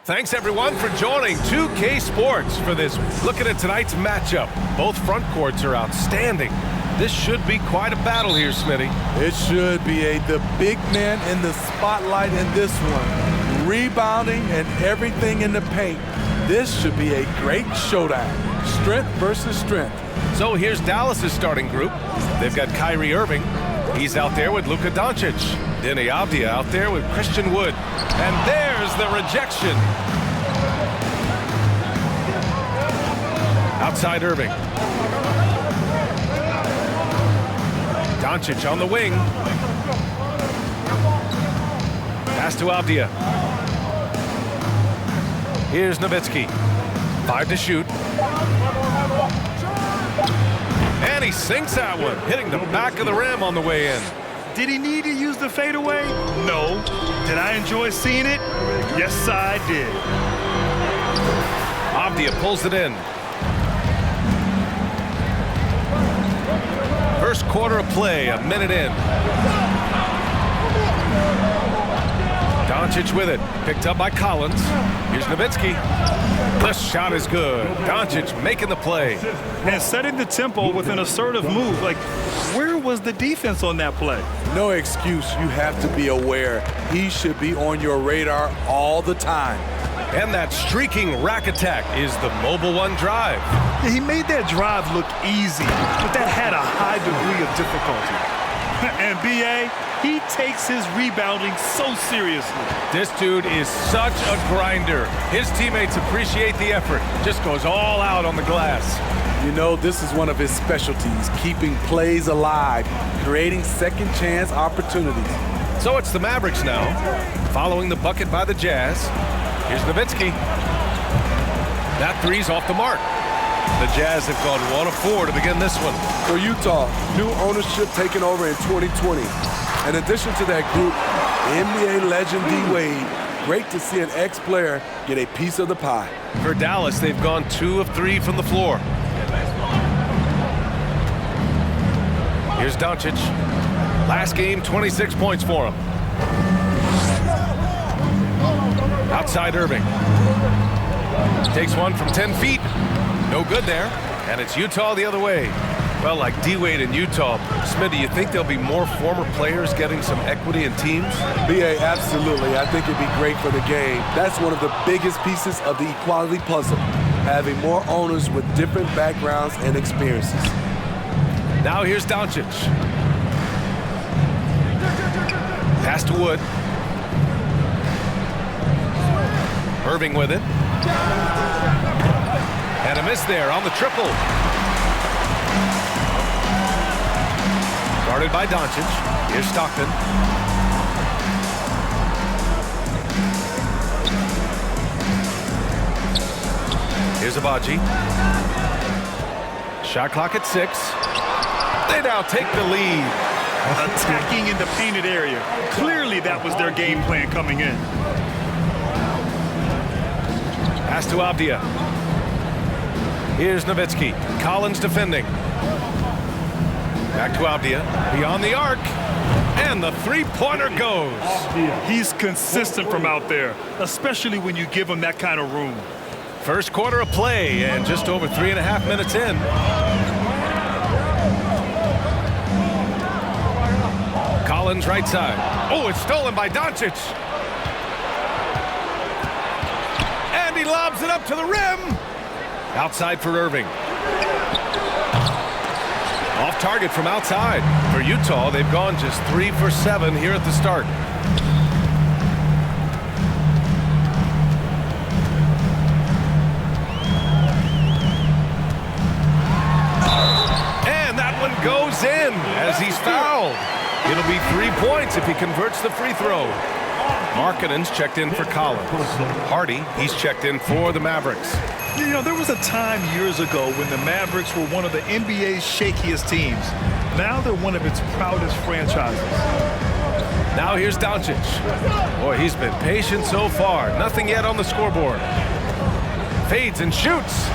Thanks, everyone, for joining 2K Sports for this looking at tonight's matchup. Both front courts are outstanding. This should be quite a battle here, Smitty. It should be the big man in the spotlight in this one. Rebounding and everything in the paint. This should be a great showdown. Strength versus strength. So here's Dallas's starting group. They've got Kyrie Irving. He's out there with Luka Doncic. Deni Avdija out there with Christian Wood. And there's the rejection. Outside Irving. Doncic on the wing. Pass to Avdija. Here's Nowitzki. 5 to shoot. And he sinks that one, hitting the back of the rim on the way in. Did he need to use the fadeaway? No. Did I enjoy seeing it? Yes, I did. Avdija pulls it in. First quarter of play, a minute in. Doncic with it, picked up by Collins. Here's Nowitzki. The shot is good. Doncic making the play. And setting the tempo with an assertive move. Like, where was the defense on that play? No excuse. You have to be aware. He should be on your radar all the time. And that streaking rack attack is the Mobile One drive. He made that drive look easy, but that had a high degree of difficulty. And B.A., he takes his rebounding so seriously. This dude is such a grinder. His teammates appreciate the effort. Just goes all out on the glass. You know, this is one of his specialties, keeping plays alive, creating second chance opportunities. So it's the Mavericks now, following the bucket by the Jazz. Here's Nowitzki. That three's off the mark. The Jazz have gone 1 of 4 to begin this one. For Utah, new ownership taking over in 2020. In addition to that group, NBA legend D-Wade. Great to see an ex-player get a piece of the pie. For Dallas, they've gone 2 of 3 from the floor. Here's Doncic. Last game, 26 points for him. Outside Irving. Takes one from 10 feet. No good there. And it's Utah the other way. Well, like D-Wade in Utah, Smith, do you think there'll be more former players getting some equity in teams? B.A., absolutely. I think it'd be great for the game. That's one of the biggest pieces of the equality puzzle, having more owners with different backgrounds and experiences. Now here's Doncic. Pass to Wood. Irving with it. And a miss there on the triple. Guarded by Doncic. Here's Stockton. Here's Agbaji. Shot clock at 6. They now take the lead. Attacking in the painted area. Clearly that was their game plan coming in. Pass to Avdija. Here's Nowitzki. Collins defending. Back to Avdija. Beyond the arc. And the three-pointer goes. He's consistent from out there, especially when you give him that kind of room. First quarter of play and just over 3.5 minutes in. Collins right side. Oh, it's stolen by Doncic. And he lobs it up to the rim. Outside for Irving. Off target from outside. For Utah, they've gone just 3 for 7 here at the start. And that one goes in as he's fouled. It'll be 3 points if he converts the free throw. Markkanen's checked in for Collins. Hardy, he's checked in for the Mavericks. You know, there was a time years ago when the Mavericks were one of the NBA's shakiest teams. Now they're one of its proudest franchises. Now here's Doncic. Boy, he's been patient so far. Nothing yet on the scoreboard. Fades and shoots.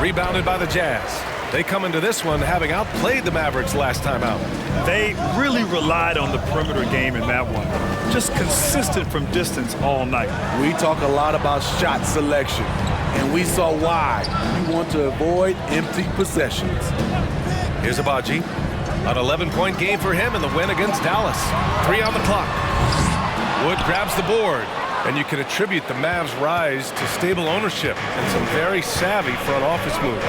Rebounded by the Jazz. They come into this one having outplayed the Mavericks last time out. They really relied on the perimeter game in that one. Just consistent from distance all night. We talk a lot about shot selection, and we saw why. You want to avoid empty possessions. Here's Agbaji. An 11-point game for him in the win against Dallas. 3 on the clock. Wood grabs the board. And you can attribute the Mavs' rise to stable ownership and some very savvy front office moves.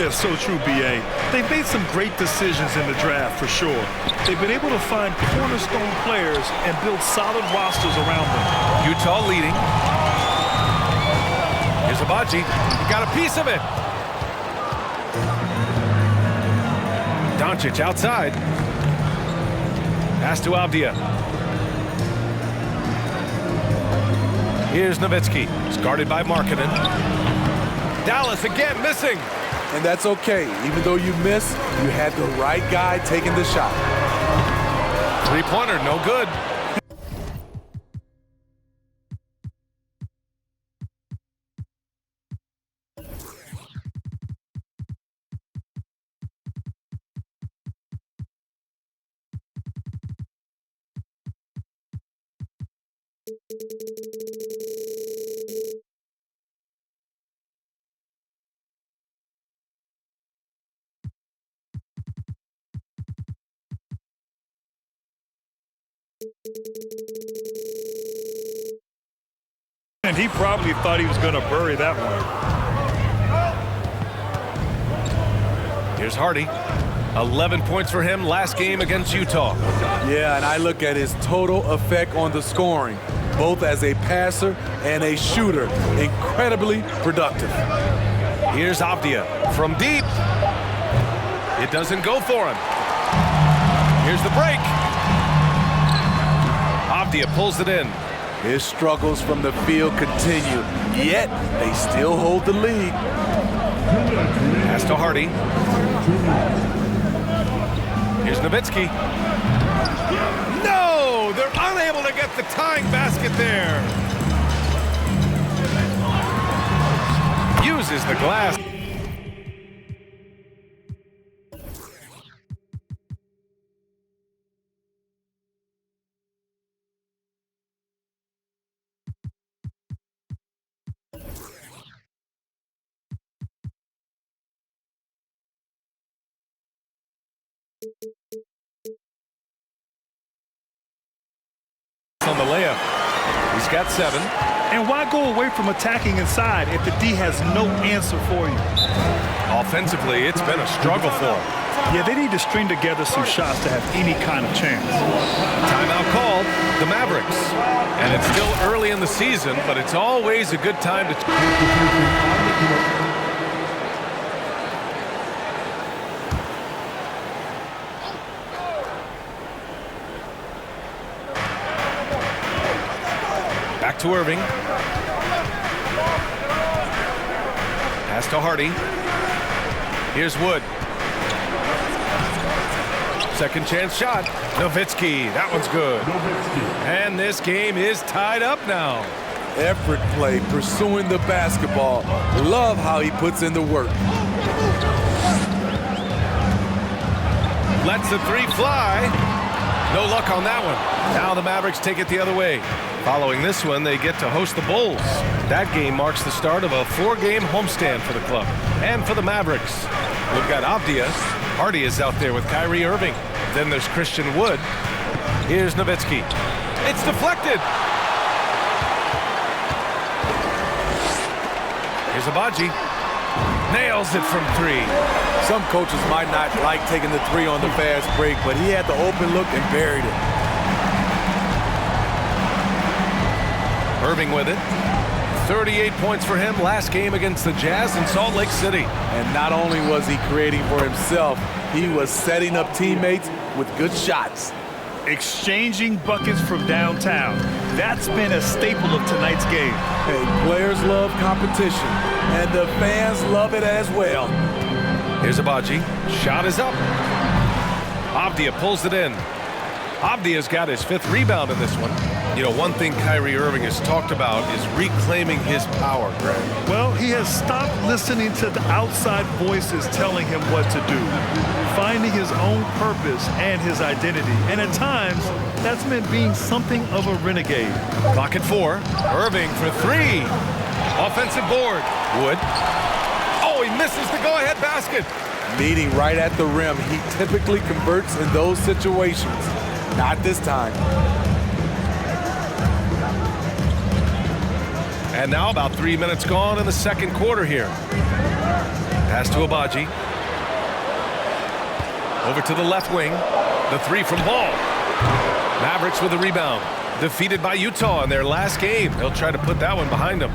Yeah, so true, B.A. They've made some great decisions in the draft, for sure. They've been able to find cornerstone players and build solid rosters around them. Utah leading. Here's Agbaji. He got a piece of it. Doncic outside. Pass to Avdia. Here's Nowitzki. He's guarded by Markkanen. Dallas again missing. And that's okay. Even though you miss, you had the right guy taking the shot. Three-pointer, no good. And he probably thought he was going to bury that one. Here's Hardy. 11 points for him last game against Utah. Yeah, and I look at his total effect on the scoring, both as a passer and a shooter. Incredibly productive. Here's Avdia from deep. It doesn't go for him. Here's the break. Avdia pulls it in. His struggles from the field continue, yet they still hold the lead. Pass to Hardy. Here's Nowitzki. No! They're unable to get the tying basket there. Uses the glass. On the layup. He's got 7. And why go away from attacking inside if the D has no answer for you? Offensively, it's been a struggle for him. Yeah, they need to string together some shots to have any kind of chance. Timeout called, the Mavericks. And it's still early in the season, but it's always a good time to... Back to Irving. Pass to Hardy. Here's Wood. Second chance shot. Nowitzki. That one's good. And this game is tied up now. Effort play, pursuing the basketball. Love how he puts in the work. Lets the 3 fly. No luck on that one. Now the Mavericks take it the other way. Following this one, they get to host the Bulls. That game marks the start of a 4-game homestand for the club. And for the Mavericks, we've got Avdia. Hardy is out there with Kyrie Irving. Then there's Christian Wood. Here's Nowitzki. It's deflected. Here's Agbaji. Nails it from 3. Some coaches might not like taking the 3 on the fast break, but he had the open look and buried it. Irving with it. 38 points for him last game against the Jazz in Salt Lake City. And not only was he creating for himself, he was setting up teammates with good shots. Exchanging buckets from downtown. That's been a staple of tonight's game. Hey, players love competition, and the fans love it as well. Here's Agbaji. Shot is up. Avdia pulls it in. Avdia's got his 5th rebound in this one. You know, one thing Kyrie Irving has talked about is reclaiming his power, Grant. Well, he has stopped listening to the outside voices telling him what to do, finding his own purpose and his identity. And at times, that's meant being something of a renegade. Clock at 4. Irving for 3. Offensive board. Wood. Oh, he misses the go-ahead basket. Meeting right at the rim. He typically converts in those situations. Not this time. And now about 3 minutes gone in the second quarter here. Pass to Agbaji. Over to the left wing. The 3 from Ball. Mavericks with the rebound. Defeated by Utah in their last game. They'll try to put that one behind them.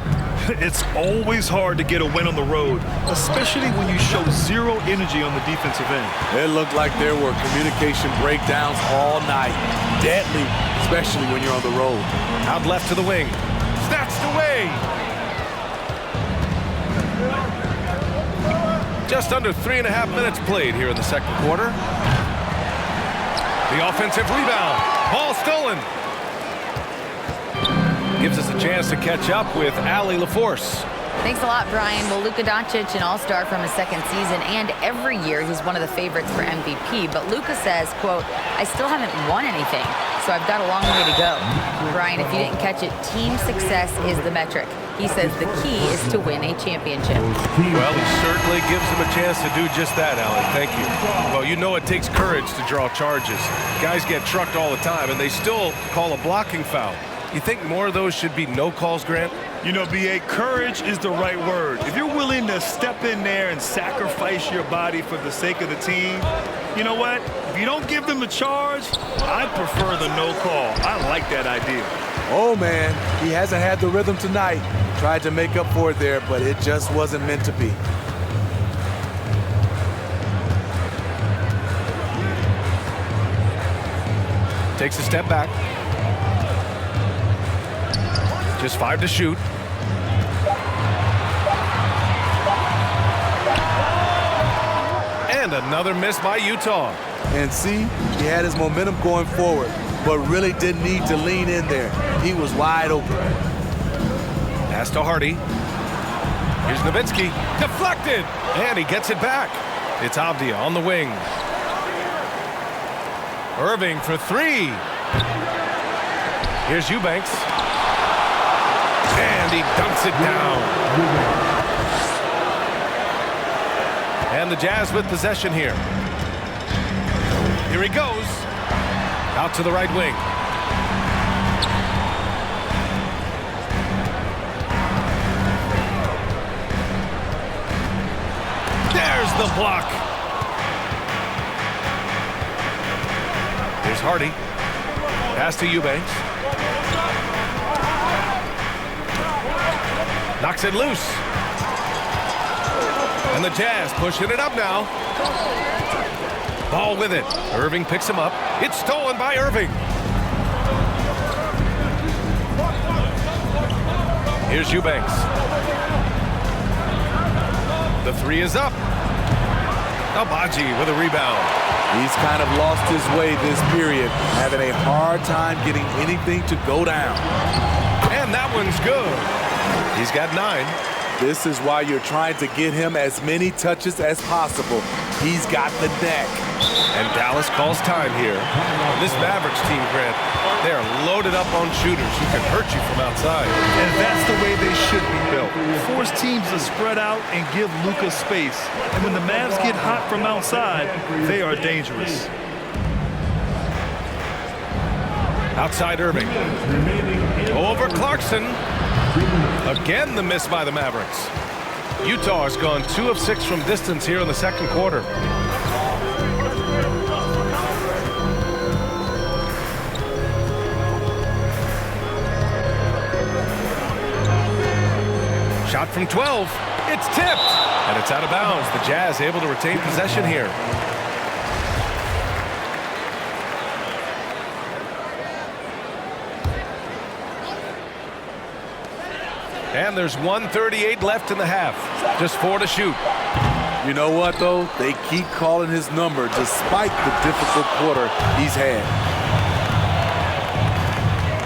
It's always hard to get a win on the road, especially when you show zero energy on the defensive end. It looked like there were communication breakdowns all night. Deadly, especially when you're on the road. Out left to the wing. Snatched away. Just under 3.5 minutes played here in the second quarter. The offensive rebound. Ball stolen. Gives us a chance to catch up with Allie LaForce. Thanks a lot, Brian. Well, Luka Doncic, an all-star from his second season, and every year he's one of the favorites for MVP. But Luka says, quote, "I still haven't won anything, so I've got a long way to go." Brian, if you didn't catch it, team success is the metric. He says the key is to win a championship. Well, he certainly gives them a chance to do just that, Allie. Thank you. Well, you know it takes courage to draw charges. Guys get trucked all the time, and they still call a blocking foul. You think more of those should be no calls, Grant? You know, B.A., courage is the right word. If you're willing to step in there and sacrifice your body for the sake of the team, you know what? If you don't give them a charge, I prefer the no call. I like that idea. Oh, man, he hasn't had the rhythm tonight. Tried to make up for it there, but it just wasn't meant to be. Takes a step back. Just 5 to shoot. And another miss by Utah. And see, he had his momentum going forward, but really didn't need to lean in there. He was wide open. Pass to Hardy. Here's Nowitzki. Deflected. And he gets it back. It's Avdia on the wing. Irving for 3. Here's Eubanks. And he dunks it down. And the Jazz with possession here. Here he goes. Out to the right wing. There's the block. Here's Hardy. Pass to Eubanks. Knocks it loose. And the Jazz pushing it up now. Ball with it. Irving picks him up. It's stolen by Irving. Here's Eubanks. The 3 is up. Agbaji with a rebound. He's kind of lost his way this period, having a hard time getting anything to go down. And that one's good. He's got 9. This is why you're trying to get him as many touches as possible. He's got the neck. And Dallas calls time here. This Mavericks team, Grant, they are loaded up on shooters who can hurt you from outside. And that's the way they should be built. Force teams to spread out and give Luka space. And when the Mavs get hot from outside, they are dangerous. Outside Irving. Over Clarkson. Again, the miss by the Mavericks. Utah has gone 2 of 6 from distance here in the second quarter. Shot from 12. It's tipped. And it's out of bounds. The Jazz able to retain possession here. And there's 1:38 left in the half. Just 4 to shoot. You know what, though? They keep calling his number despite the difficult quarter he's had.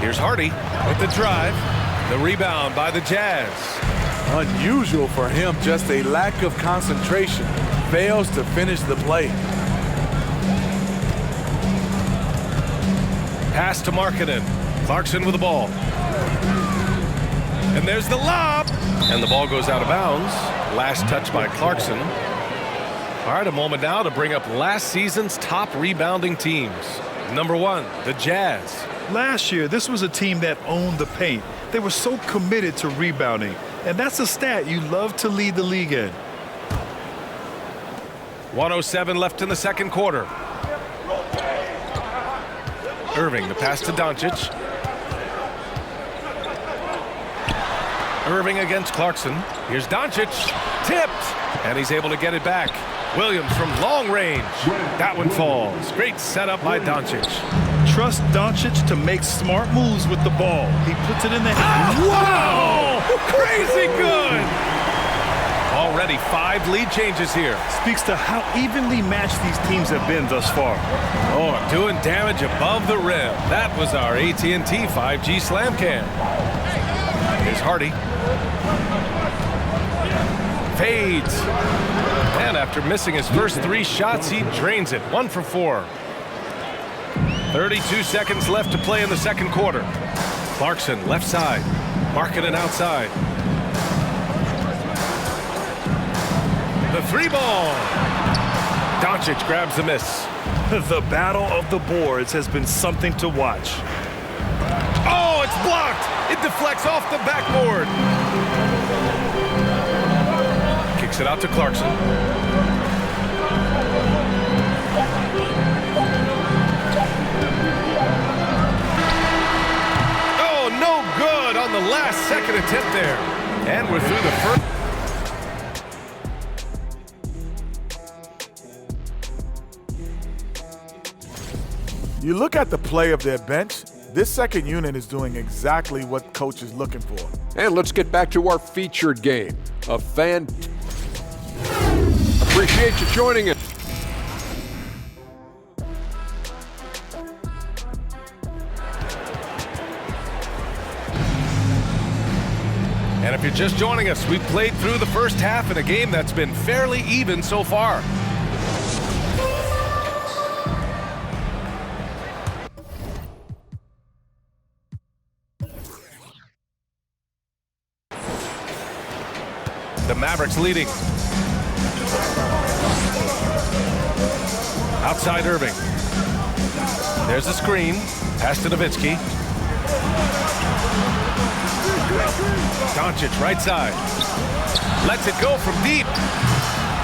Here's Hardy with the drive. The rebound by the Jazz. Unusual for him, just a lack of concentration. Fails to finish the play. Pass to Markkanen. Clarkson with the ball. And there's the lob. And the ball goes out of bounds. Last touch by Clarkson. All right, a moment now to bring up last season's top rebounding teams. Number 1, the Jazz. Last year, this was a team that owned the paint. They were so committed to rebounding. And that's a stat you love to lead the league in. 1:07 left in the second quarter. Irving, the pass to Doncic. Irving against Clarkson. Here's Doncic. Tipped. And he's able to get it back. Williams from long range. That one falls. Great setup by Doncic. Trust Doncic to make smart moves with the ball. He puts it in the hand. Wow! Crazy good! Already 5 lead changes here. Speaks to how evenly matched these teams have been thus far. Oh, doing damage above the rim. That was our AT&T 5G Slam Cam. Here's Hardy. Fades. And after missing his first 3 shots, he drains it. 1 for 4. 32 seconds left to play in the second quarter. Clarkson, left side. Markkanen outside. The 3-ball. Doncic grabs the miss. The battle of the boards has been something to watch. Oh, it's blocked. It deflects off the backboard. Kicks it out to Clarkson. Oh, no good on the last second attempt there. And we're through the first. You look at the play of their bench, this second unit is doing exactly what coach is looking for. And let's get back to our featured game. Appreciate you joining us. And if you're just joining us, we've played through the first half in a game that's been fairly even so far. The Mavericks leading. Outside Irving. There's a screen. Pass to Nowitzki. Doncic right side. Lets it go from deep.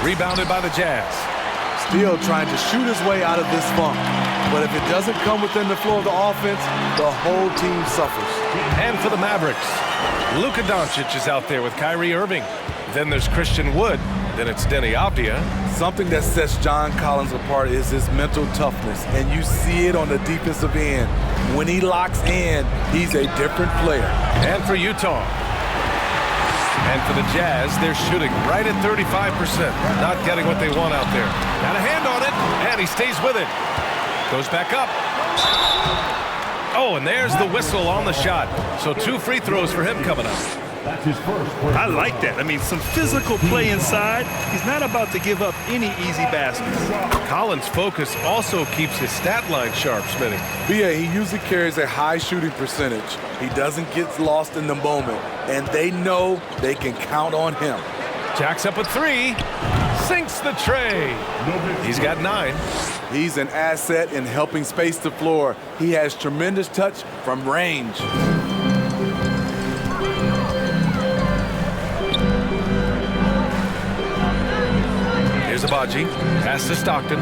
Rebounded by the Jazz. Still trying to shoot his way out of this funk. But if it doesn't come within the flow of the offense, the whole team suffers. And for the Mavericks, Luka Doncic is out there with Kyrie Irving. Then there's Christian Wood. Then it's Deni Avdija. Something that sets John Collins apart is his mental toughness, and you see it on the defensive end. When he locks in, he's a different player. And for Utah. And for the Jazz, they're shooting right at 35%. Not getting what they want out there. Got a hand on it, and he stays with it. Goes back up. Oh, and there's the whistle on the shot. So 2 free throws for him coming up. That's his first. I like that. I mean, some physical play inside. He's not about to give up any easy baskets. Collins' focus also keeps his stat line sharp, Smitty. BA, he usually carries a high shooting percentage. He doesn't get lost in the moment, and they know they can count on him. Jacks up a 3. Sinks the tray. He's got 9. He's an asset in helping space the floor. He has tremendous touch from range. Here's Agbaji. Pass to Stockton.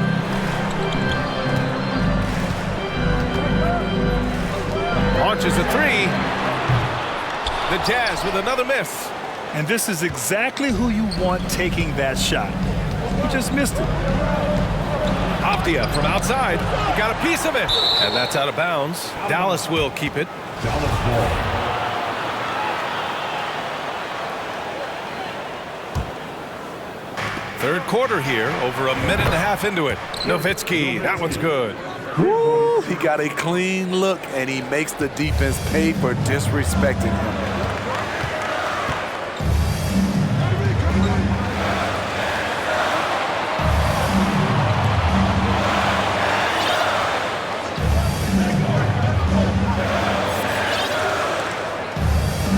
Launches a 3. The Jazz with another miss. And this is exactly who you want taking that shot. He just missed it. Avdija from outside. He got a piece of it. And that's out of bounds. Dallas will keep it. Dallas ball. Third quarter here, over a minute and a half into it. Nowitzki, that one's good. Woo, he got a clean look, and he makes the defense pay for disrespecting him.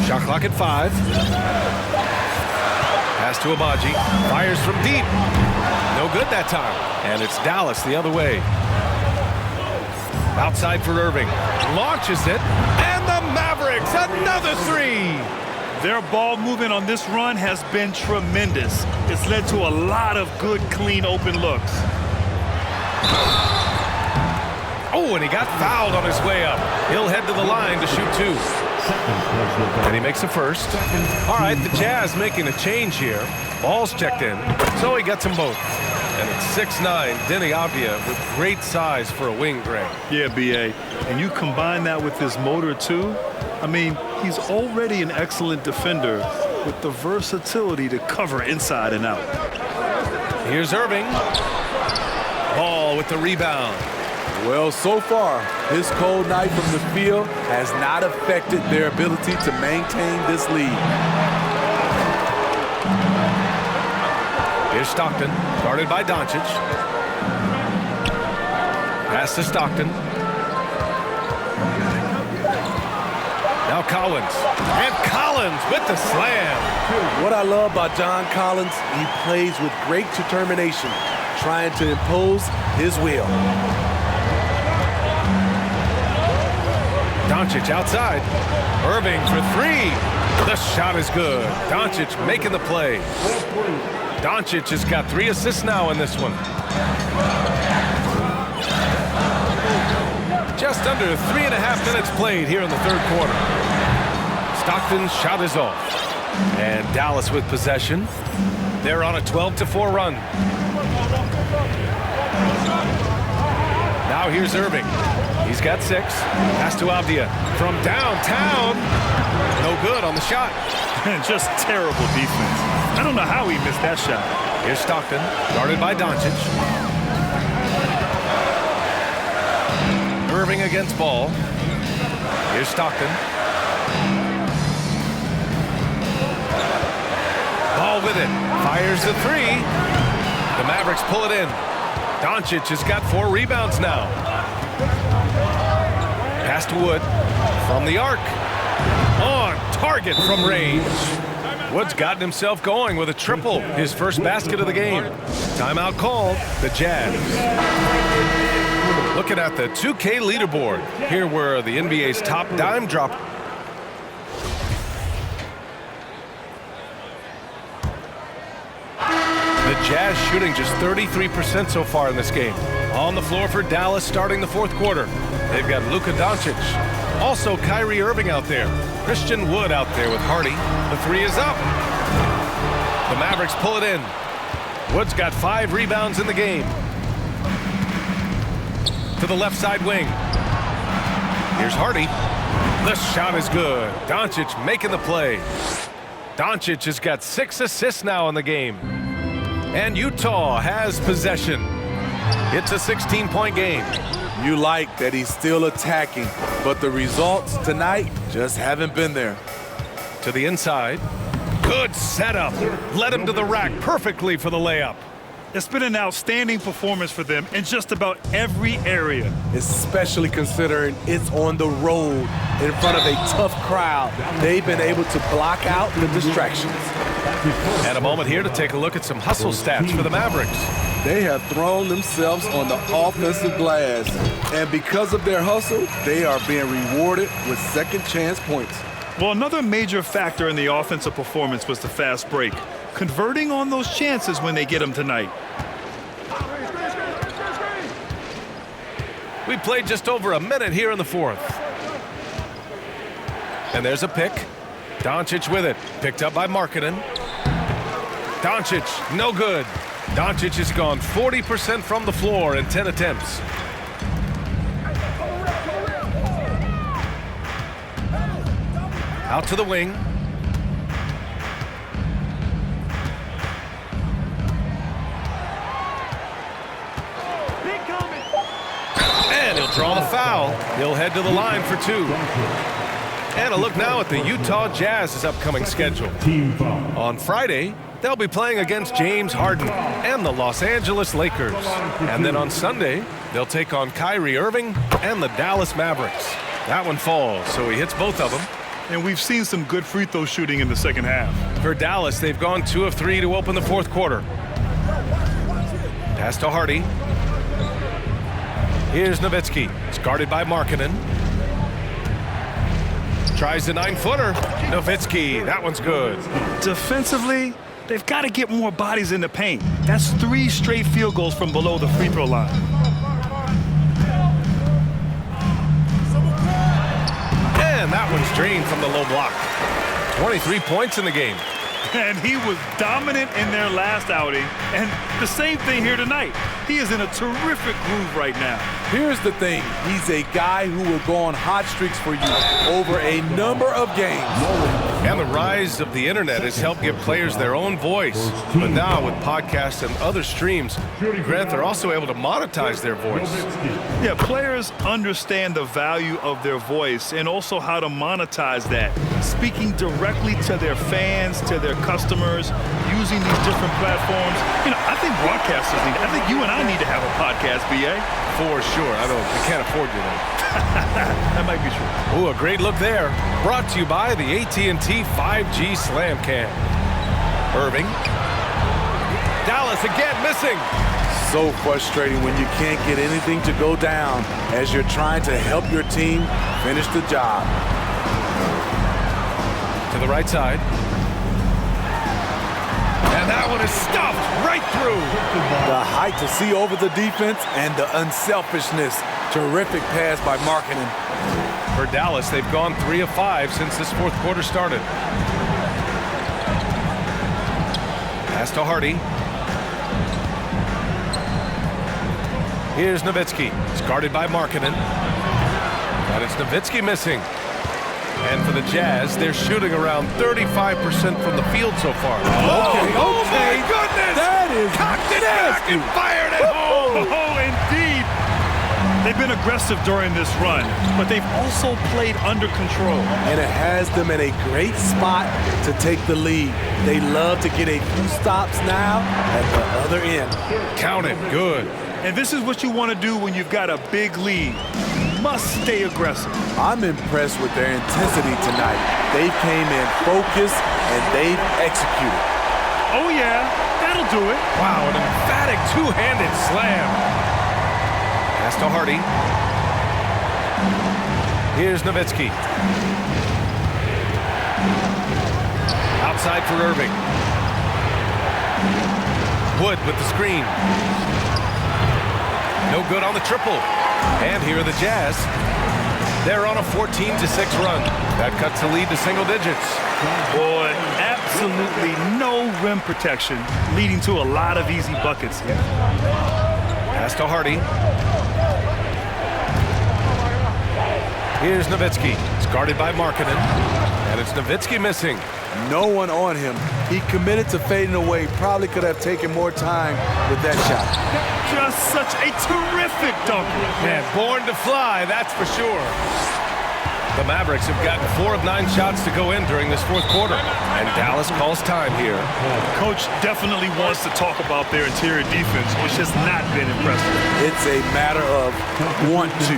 Shot clock at 5. Pass to Agbaji. Fires from deep. No good that time. And it's Dallas the other way. Outside for Irving. Launches it. And the Mavericks, another 3. Their ball movement on this run has been tremendous. It's led to a lot of good, clean, open looks. Oh, and he got fouled on his way up. He'll head to the line to shoot 2. And he makes a first. All right, the Jazz making a change here. Ball's checked in, so he gets them both. And it's 6'9", Deni Avdija with great size for a wing, Greg. Yeah, B.A. And you combine that with his motor, too. I mean, he's already an excellent defender with the versatility to cover inside and out. Here's Irving. Ball with the rebound. Well, so far, his cold night from the field has not affected their ability to maintain this lead. Here's Stockton, guarded by Doncic. Pass to Stockton. Now Collins. And Collins with the slam. What I love about John Collins, he plays with great determination, trying to impose his will. Doncic outside. Irving for 3. The shot is good. Doncic making the play. Doncic has got 3 assists now in this one. Just under 3.5 minutes played here in the third quarter. Stockton's shot is off. And Dallas with possession. They're on a 12-4 run. Now here's Irving. He's got 6. Pass to Avdija from downtown. No good on the shot. Just terrible defense. I don't know how he missed that shot. Here's Stockton, guarded by Doncic. Irving against Ball. Here's Stockton. Ball with it. Fires the 3. The Mavericks pull it in. Doncic has got 4 rebounds now. Pass to Wood from the arc. On target from range. Wood's gotten himself going with a triple, his first basket of the game. Timeout called, the Jazz. Looking at the 2K leaderboard. Here were the NBA's top dime drop. The Jazz shooting just 33% so far in this game. On the floor for Dallas starting the fourth quarter. They've got Luka Doncic. Also Kyrie Irving out there. Christian Wood out there with Hardy. The 3 is up. The Mavericks pull it in. Wood's got 5 rebounds in the game. To the left side wing. Here's Hardy. The shot is good. Doncic making the play. Doncic has got 6 assists now in the game. And Utah has possession. It's a 16-point game. You like that he's still attacking, but the results tonight just haven't been there. To the inside. Good setup. Led him to the rack perfectly for the layup. It's been an outstanding performance for them in just about every area. Especially considering it's on the road in front of a tough crowd. They've been able to block out the distractions. And a moment here to take a look at some hustle stats for the Mavericks. They have thrown themselves on the offensive glass, and because of their hustle, they are being rewarded with second chance points. Well, another major factor in the offensive performance was the fast break, converting on those chances when they get them tonight. We played just over a minute here in the fourth. And there's a pick. Doncic with it. Picked up by Markkanen. Doncic, no good. Doncic has gone 40% from the floor in 10 attempts. Out to the wing. He'll head to the line for 2. And a look now at the Utah Jazz's upcoming schedule. On Friday, they'll be playing against James Harden and the Los Angeles Lakers. And then on Sunday, they'll take on Kyrie Irving and the Dallas Mavericks. That one falls, so he hits both of them. And we've seen some good free throw shooting in the second half. For Dallas, they've gone 2 of 3 to open the fourth quarter. Pass to Hardy. Here's Nowitzki. It's guarded by Markkanen. Tries the 9-footer. Nowitzki, that one's good. Defensively, they've got to get more bodies in the paint. That's 3 straight field goals from below the free throw line. And that one's drained from the low block. 23 points in the game. And he was dominant in their last outing. And the same thing here tonight. He is in a terrific groove right now. Here's the thing. He's a guy who will go on hot streaks for you over a number of games. And the rise of the internet has helped give players their own voice. But now with podcasts and other streams, Grant, they're also able to monetize their voice. Yeah, players understand the value of their voice and also how to monetize that. Speaking directly to their fans, to their customers, using these different platforms. You know, I think broadcasters need, I think you and I need to have a podcast, B.A. For sure. We can't afford you though. That might be true. Ooh, a great look there. Brought to you by the AT&T 5G Slam Cam. Irving. Dallas again missing. So frustrating when you can't get anything to go down as you're trying to help your team finish the job. To the right side. And that one is stuffed right through. The height to see over the defense and the unselfishness. Terrific pass by Markkanen. For Dallas, they've gone 3 of 5 since this fourth quarter started. Pass to Hardy. Here's Nowitzki. It's guarded by Markkanen. And it's Nowitzki missing. And for the Jazz, they're shooting around 35% from the field so far. Oh my goodness! That is cocked it back and fired it home! Oh, indeed! They've been aggressive during this run, but they've also played under control. And it has them in a great spot to take the lead. They love to get a few stops now at the other end. Count it. Good. And this is what you want to do when you've got a big lead. You must stay aggressive. I'm impressed with their intensity tonight. They came in focused and they've executed. Oh, yeah. That'll do it. Wow, an emphatic two-handed slam. Pass to Hardy. Here's Nowitzki. Outside for Irving. Wood with the screen. No good on the triple. And here are the Jazz. They're on a 14-6 run. That cuts the lead to single digits. Boy, absolutely no rim protection, leading to a lot of easy buckets here. Pass to Hardy. Here's Nowitzki. It's guarded by Markkanen. And it's Nowitzki missing. No one on him. He committed to fading away. Probably could have taken more time with that shot. Just such a terrific dunk. Man, born to fly, that's for sure. The Mavericks have gotten 4 of 9 shots to go in during this fourth quarter. And Dallas calls time here. Coach definitely wants to talk about their interior defense, which has not been impressive. It's a matter of want to.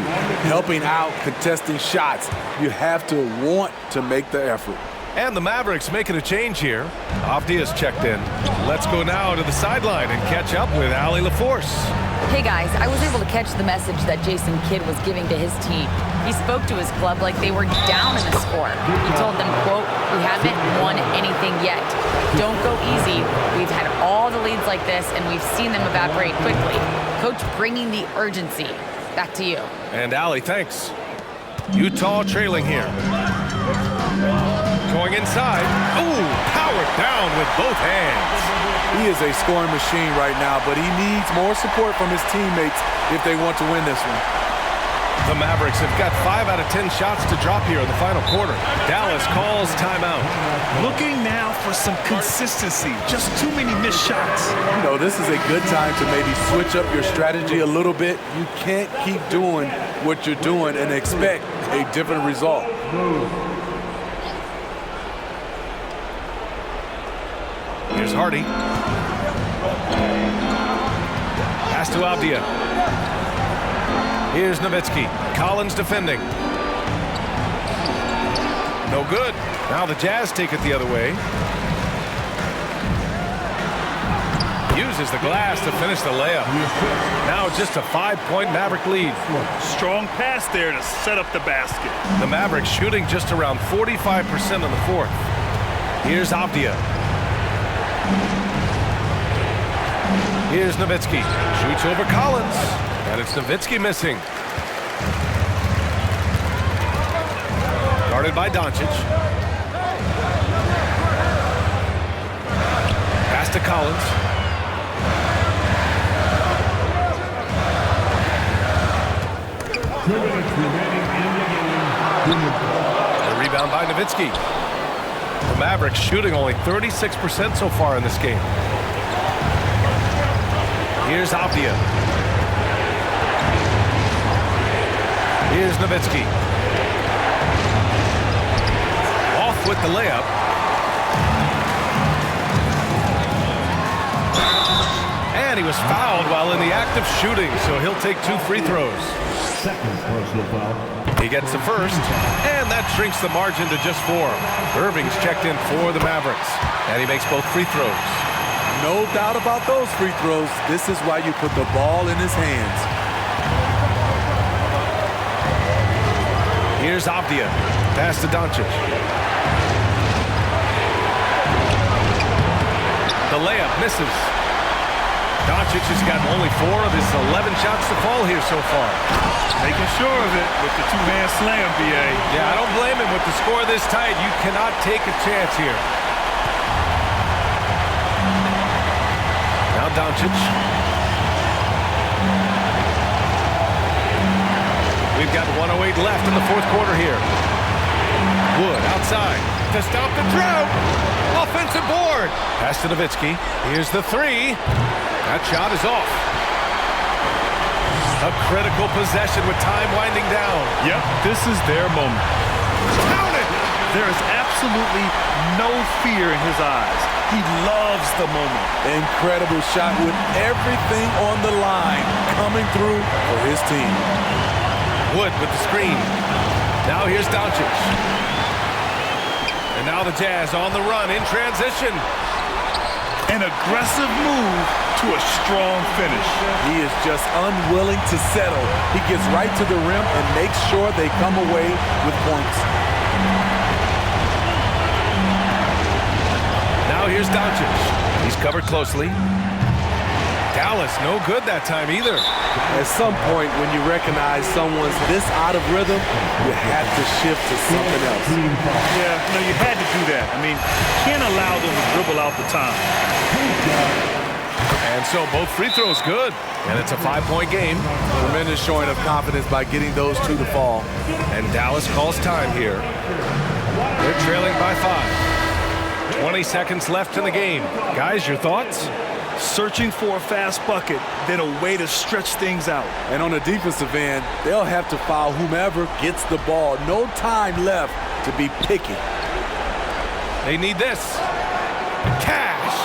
Helping out, contesting shots. You have to want to make the effort. And the Mavericks making a change here. Avdia's checked in. Let's go now to the sideline and catch up with Allie LaForce. Hey guys, I was able to catch the message that Jason Kidd was giving to his team. He spoke to his club like they were down in the score. He told them, quote, "We haven't won anything yet. Don't go easy. We've had all the leads like this and we've seen them evaporate quickly." Coach bringing the urgency. Back to you. And Allie, thanks. Utah trailing here. Going inside. Ooh, powered down with both hands. He is a scoring machine right now, but he needs more support from his teammates if they want to win this one. The Mavericks have got 5 out of 10 shots to drop here in the final quarter. Dallas calls timeout. Looking now for some consistency. Just too many missed shots. You know, this is a good time to maybe switch up your strategy a little bit. You can't keep doing what you're doing and expect a different result. Here's Hardy. Pass to Avdia. Here's Nowitzki. Collins defending. No good. Now the Jazz take it the other way. Uses the glass to finish the layup. Now just a 5-point Maverick lead. Strong pass there to set up the basket. The Mavericks shooting just around 45% in the fourth. Here's Avdia. Here's Nowitzki. Shoots over Collins. And it's Nowitzki missing. Guarded by Doncic. Pass to Collins. The rebound by Nowitzki. The Mavericks shooting only 36% so far in this game. Here's Avdia. Here's Nowitzki. Off with the layup. And he was fouled while in the act of shooting, so he'll take 2 free throws. Second personal foul. He gets the first, and that shrinks the margin to just 4. Irving's checked in for the Mavericks, and he makes both free throws. No doubt about those free throws. This is why you put the ball in his hands. Here's Avdia. Pass to Doncic. The layup misses. Doncic has gotten only 4 of his 11 shots to fall here so far. Making sure of it with the 2-man slam, B.A. Yeah, I don't blame him. With the score this tight, you cannot take a chance here. Now Doncic. We've got 1:08 left in the fourth quarter here. Wood outside to stop the drought. Offensive board. Pass to Nowitzki. Here's the 3. That shot is off. A critical possession with time winding down. Yep, this is their moment. Counted. There is absolutely no fear in his eyes. He loves the moment. Incredible shot with everything on the line coming through for his team. Wood with the screen. Now here's Doncic. And now the Jazz on the run in transition. An aggressive move to a strong finish. He is just unwilling to settle. He gets right to the rim and makes sure they come away with points. Now here's Doncic. He's covered closely. Dallas no good that time either. At some point, when you recognize someone's this out of rhythm, you have to shift to something else. Yeah, no, you had to do that. I mean, can't allow them to dribble out the time. And so both free throws good. And it's a 5-point game. Tremendous showing of confidence by getting those 2 to fall. And Dallas calls time here. They're trailing by 5. 20 seconds left in the game. Guys, your thoughts? Searching for a fast bucket, then a way to stretch things out. And on the defensive end, they'll have to foul whomever gets the ball. No time left to be picky. They need this. Cash.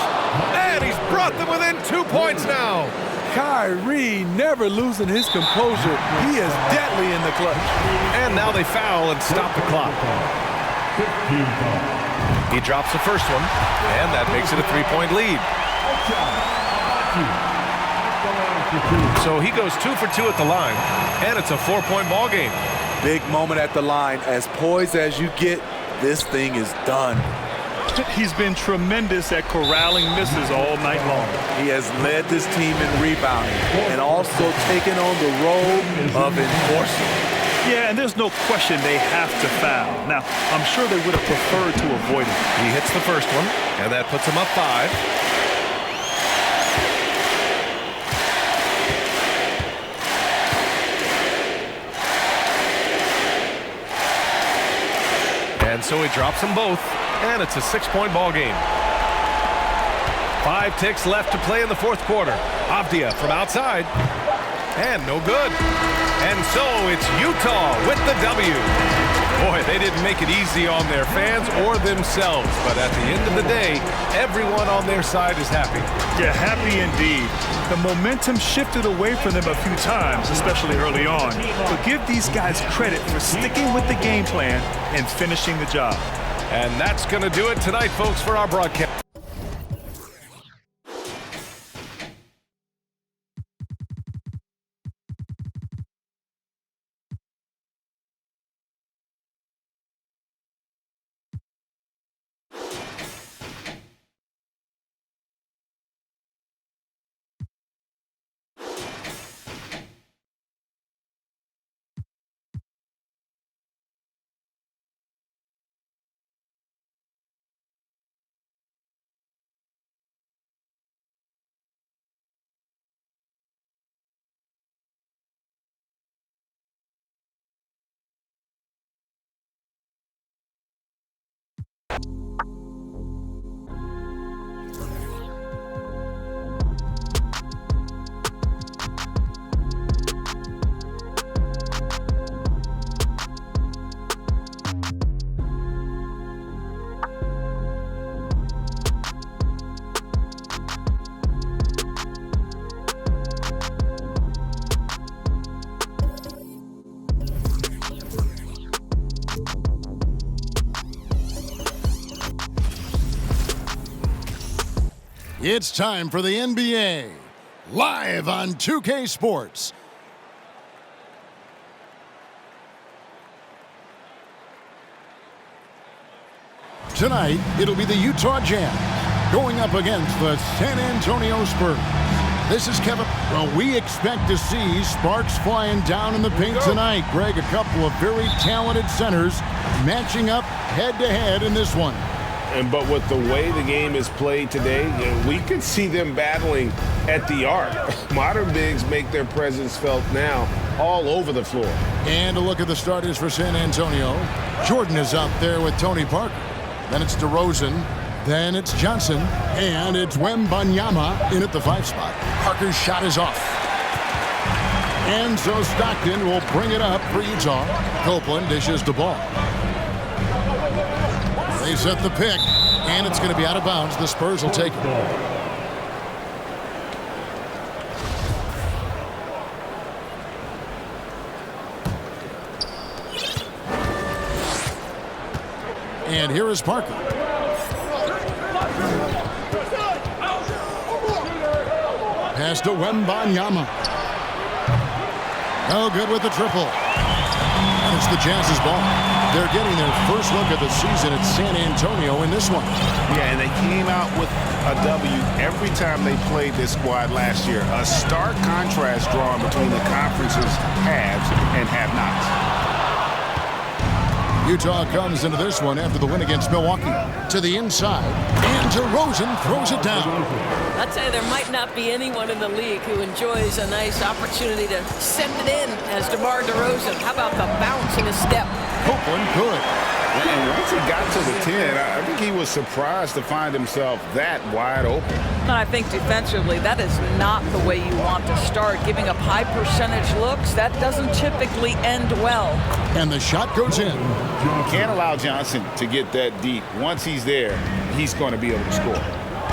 And he's brought them within 2 points now. Kyrie never losing his composure. He is deadly in the clutch. And now they foul and stop the clock. He drops the first one, and that makes it a 3-point lead. So he goes 2 for 2 at the line, and it's a 4-point ball game. Big moment at the line. As poised as you get, this thing is done. He's been tremendous at corralling misses all night long. He has led this team in rebounding and also taken on the role of enforcer. Yeah, and there's no question they have to foul. Now, I'm sure they would have preferred to avoid it. He hits the first one, and that puts him up 5. so he drops them both, and it's a 6-point ball game. 5 ticks left to play in the fourth quarter. Avdia from outside, and no good. And so it's Utah with the W. Boy, they didn't make it easy on their fans or themselves, but at the end of the day, everyone on their side is happy. Yeah, happy indeed. The momentum shifted away from them a few times, especially early on. But give these guys credit for sticking with the game plan and finishing the job. And that's going to do it tonight, folks, for our broadcast. It's time for the NBA, live on 2K Sports. Tonight, it'll be the Utah Jazz going up against the San Antonio Spurs. This is Kevin. Well, we expect to see sparks flying down in the paint tonight. Greg, a couple of very talented centers matching up head-to-head in this one. But with the way the game is played today, we could see them battling at the arc. Modern bigs make their presence felt now all over the floor. And a look at the starters for San Antonio. Jordan is out there with Tony Parker. Then it's DeRozan. Then it's Johnson. And it's Wembanyama in at the 5 spot. Parker's shot is off. And so Stockton will bring it up for Utah. Copeland dishes the ball. They set the pick, and it's going to be out of bounds. The Spurs will take it. And here is Parker. Pass to Wembanyama. No good with the triple. And it's the Jazz's ball. They're getting their first look of the season at San Antonio in this one. Yeah, and they came out with a W every time they played this squad last year. A stark contrast drawn between the conference's haves and have-nots. Utah comes into this one after the win against Milwaukee. To the inside, and DeRozan throws it down. I'd say there might not be anyone in the league who enjoys a nice opportunity to send it in as DeMar DeRozan. How about the bounce in his step? Copeland good. And once he got to the 10, I think he was surprised to find himself that wide open. And I think defensively, that is not the way you want to start. Giving up high percentage looks, that doesn't typically end well. And the shot goes in. You can't allow Johnson to get that deep. Once he's there, he's going to be able to score.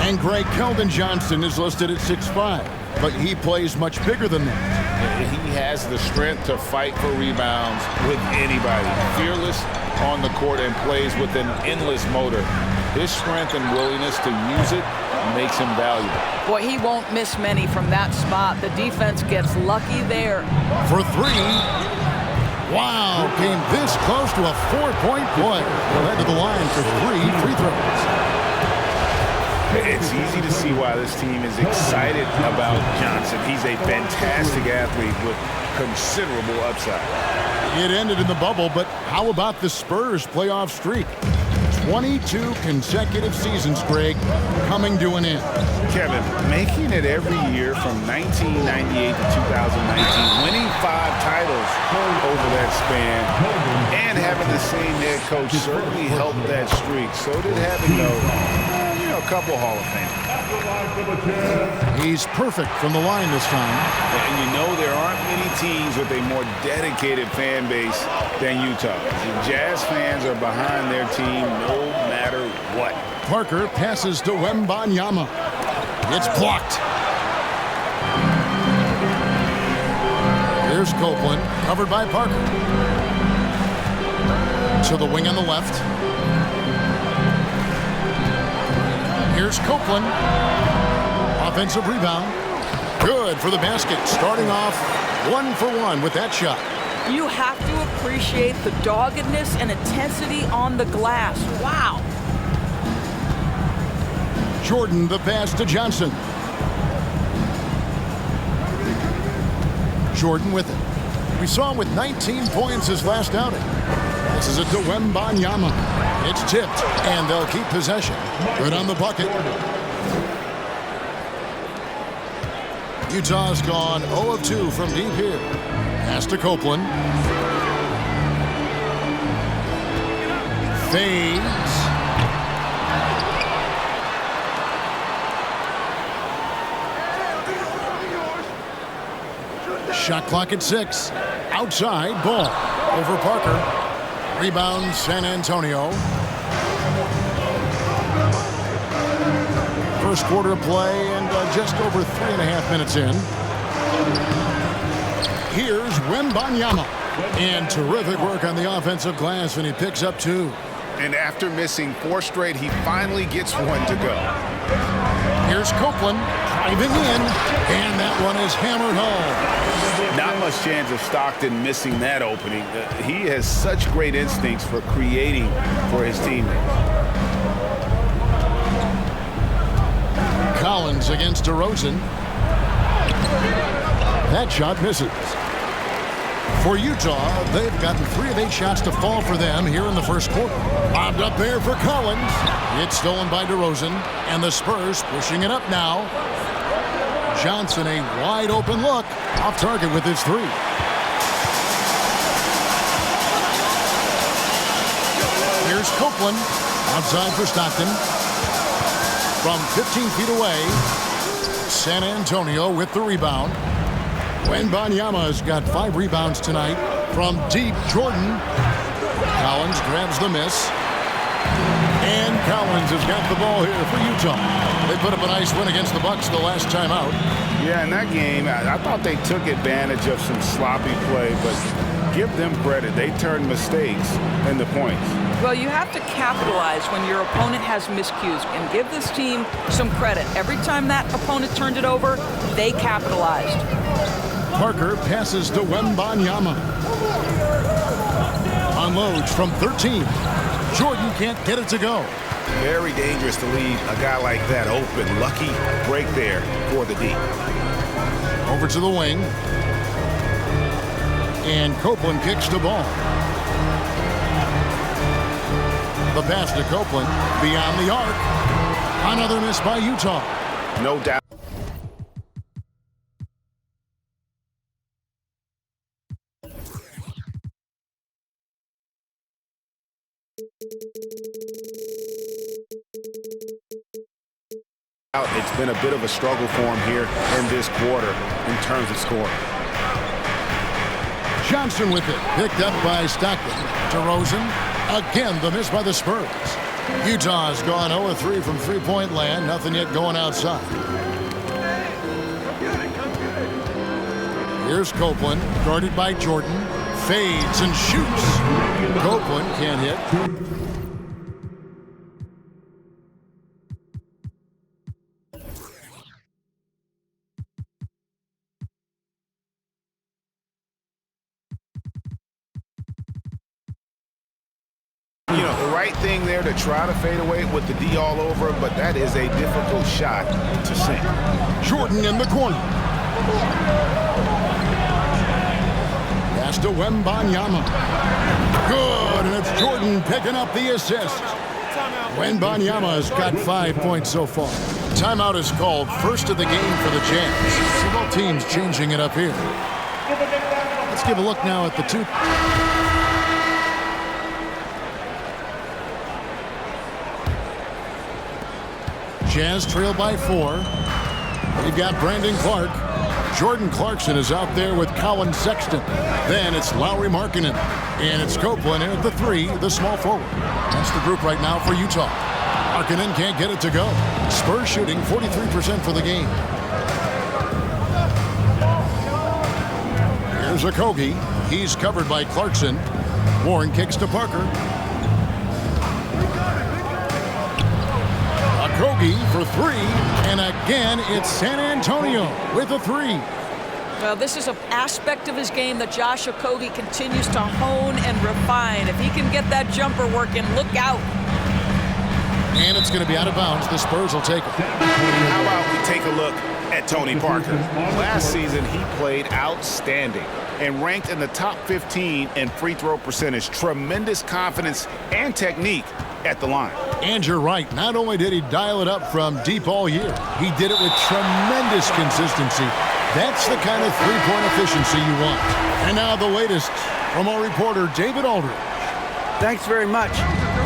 And Greg, Keldon Johnson is listed at 6'5", but he plays much bigger than that. He has the strength to fight for rebounds with anybody. Fearless on the court and plays with an endless motor. His strength and willingness to use it makes him valuable. Boy, he won't miss many from that spot. The defense gets lucky there. For 3. Wow, came this close to a 4-point play. Led to the line for 3 free throws. It's easy to see why this team is excited about Johnson. He's a fantastic athlete with considerable upside. It ended in the bubble, but how about the Spurs playoff streak? 22 consecutive seasons, Greg, coming to an end. Kevin, making it every year from 1998 to 2019, winning 5 titles over that span, and having the same head coach certainly helped that streak. So did having a couple Hall of Fame. He's perfect from the line this time. And you know there aren't many teams with a more dedicated fan base than Utah. The Jazz fans are behind their team no matter what. Parker passes to Wembanyama. It's blocked. Here's Copeland, covered by Parker. To the wing on the left. Here's Copeland. Offensive rebound. Good for the basket. Starting off 1 for 1 with that shot. You have to appreciate the doggedness and intensity on the glass. Wow. Jordan, the pass to Johnson. Jordan with it. We saw him with 19 points his last outing. This is it to Wembanyama. It's tipped, and they'll keep possession. Good on the bucket. Utah's gone 0 of 2 from deep here. Pass to Copeland. Fades. Shot clock at 6. Outside, ball. Over Parker. Rebound, San Antonio. First quarter of play and just over 3.5 minutes in. Here's Wembanyama. And terrific work on the offensive glass, and he picks up 2. And after missing 4 straight, he finally gets 1 to go. Here's Copeland driving in, and that one is hammered home. Not much chance of Stockton missing that opening. He has such great instincts for creating for his teammates. Collins against DeRozan. That shot misses. For Utah, they've gotten 3 of 8 shots to fall for them here in the first quarter. Bobbed up there for Collins. It's stolen by DeRozan, and the Spurs pushing it up now. Johnson, a wide open look, off target with his 3. Here's Copeland, outside for Stockton. From 15 feet away, San Antonio with the rebound. Wembanyama's got 5 rebounds tonight from deep. Jordan. Collins grabs the miss. And Collins has got the ball here for Utah. They put up a nice win against the Bucks the last time out. Yeah, in that game, I thought they took advantage of some sloppy play, but give them credit. They turned mistakes into points. Well, you have to capitalize when your opponent has miscues, and give this team some credit. Every time that opponent turned it over, they capitalized. Parker passes to Wembanyama. Unloads from 13. Jordan can't get it to go. Very dangerous to leave a guy like that open. Lucky break there for the D. Over to the wing. And Copeland kicks the ball. The pass to Copeland beyond the arc. Another miss by Utah. No doubt. It's been a bit of a struggle for him here in this quarter in terms of scoring. Johnson with it, picked up by Stockton. DeRozan, again the miss by the Spurs. Utah's gone 0-3 from three-point land, nothing yet going outside. Here's Copeland, guarded by Jordan, fades and shoots. Copeland can't hit. Thing there to try to fade away with the D all over, but that is a difficult shot to sink. Jordan in the corner. Pass to Wembanyama. Good, and it's Jordan picking up the assist. Wembanyama's got 5 points so far. Timeout is called, first of the game for the Jazz. So both teams changing it up here. Let's give a look now at the two. Jazz trail by 4. We've got Brandon Clark. Jordan Clarkson is out there with Colin Sexton. Then it's Lauri Markkanen. And it's Copeland in at the 3, the small forward. That's the group right now for Utah. Markkanen can't get it to go. Spurs shooting 43% for the game. Here's Okogie. He's covered by Clarkson. Warren kicks to Parker. Okogie for 3, and again it's San Antonio with a 3. Well, this is an aspect of his game that Josh Okogie continues to hone and refine. If he can get that jumper working, look out. And it's going to be out of bounds. The Spurs will take it. How about we take a look at Tony Parker? Last season, he played outstanding and ranked in the top 15 in free throw percentage. Tremendous confidence and technique at the line. And you're right. Not only did he dial it up from deep all year, he did it with tremendous consistency. That's the kind of three-point efficiency you want. And now the latest from our reporter, David Aldridge. Thanks very much.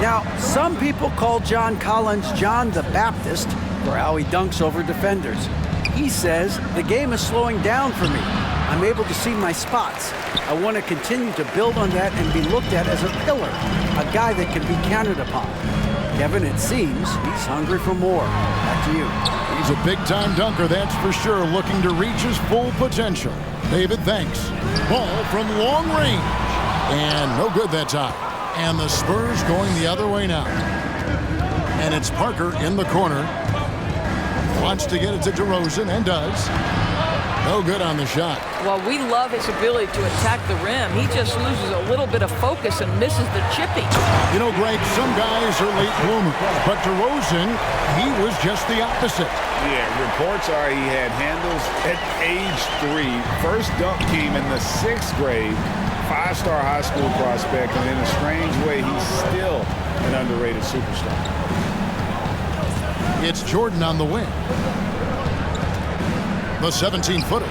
Now, some people call John Collins John the Baptist for how he dunks over defenders. He says, the game is slowing down for me. I'm able to see my spots. I want to continue to build on that and be looked at as a pillar, a guy that can be counted upon. Kevin, it seems he's hungry for more. Back to you. He's a big-time dunker, that's for sure, looking to reach his full potential. David, thanks. Ball from long range. And no good that time. And the Spurs going the other way now. And it's Parker in the corner. Wants to get it to DeRozan, and does. No good on the shot. Well, we love his ability to attack the rim. He just loses a little bit of focus and misses the chippy. You know, Greg, some guys are late bloomers, but DeRozan, he was just the opposite. Yeah, reports are he had handles at age 3. First dunk came in the 6th grade. 5-star high school prospect, and in a strange way, he's still an underrated superstar. It's Jordan on the wing. The 17-footer.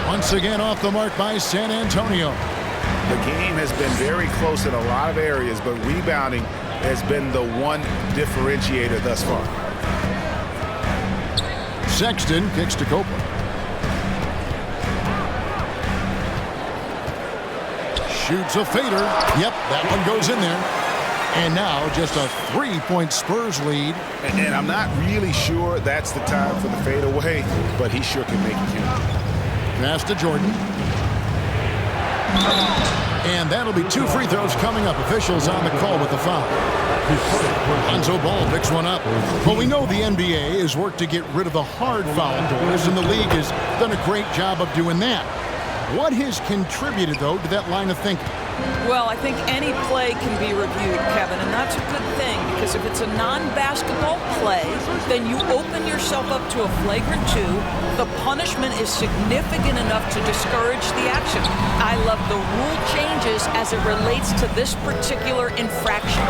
Once again off the mark by San Antonio. The game has been very close in a lot of areas, but rebounding has been the one differentiator thus far. Sexton kicks to Copeland. Shoots a fader. Yep, that one goes in there. And now just a 3-point Spurs lead. And I'm not really sure that's the time for the fadeaway, but he sure can make it count. Pass to Jordan. And that'll be 2 free throws coming up. Officials on the call with the foul. Lonzo Ball picks one up. Well, we know the NBA has worked to get rid of the hard foul doors, and the league has done a great job of doing that. What has contributed, though, to that line of thinking? Well, I think any play can be reviewed, Kevin, and that's a good thing, because if it's a non-basketball play, then you open yourself up to a flagrant 2. The punishment is significant enough to discourage the action. I love the rule changes as it relates to this particular infraction.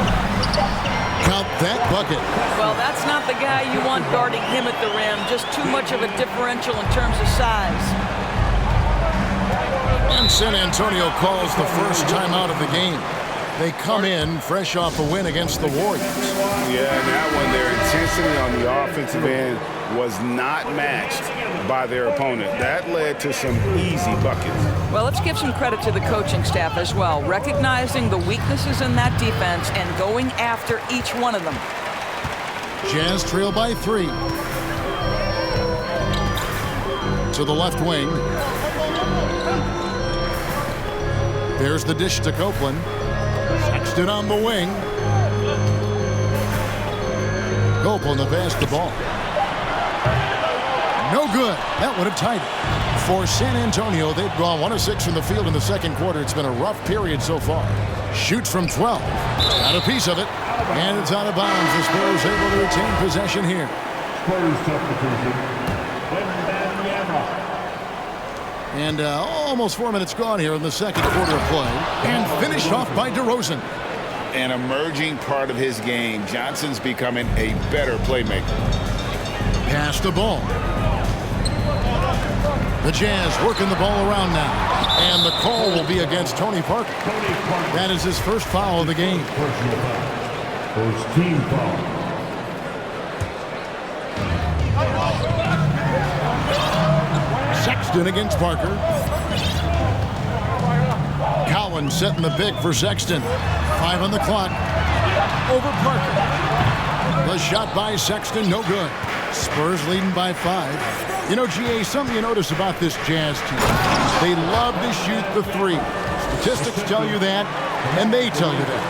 Count that bucket. Well, that's not the guy you want guarding him at the rim. Just too much of a differential in terms of size. And San Antonio calls the first timeout of the game. They come in fresh off a win against the Warriors. Yeah, and that one, their intensity on the offensive end was not matched by their opponent. That led to some easy buckets. Well, let's give some credit to the coaching staff as well, recognizing the weaknesses in that defense and going after each one of them. Jazz trail by 3. To the left wing. There's the dish to Copeland. Sexton on the wing. Copeland to pass the ball. No good. That would have tied it. For San Antonio, they've gone 1 of 6 from the field in the second quarter. It's been a rough period so far. Shoots from 12. Got a piece of it. And it's out of bounds. The Spurs able to retain possession here. Spurs substitution. And almost 4 minutes gone here in the second quarter of play. And finished off by DeRozan. an emerging part of his game. Johnson's becoming a better playmaker. Pass the ball. The Jazz working the ball around now. And the call will be against Tony Parker. That is his first foul of the game. First team foul. Sexton against Parker. Collins setting the pick for Sexton. 5 on the clock. Over Parker. The shot by Sexton, no good. Spurs leading by 5. You know, GA, something you notice about this Jazz team, they love to shoot the 3. Statistics tell you that, and they tell you that.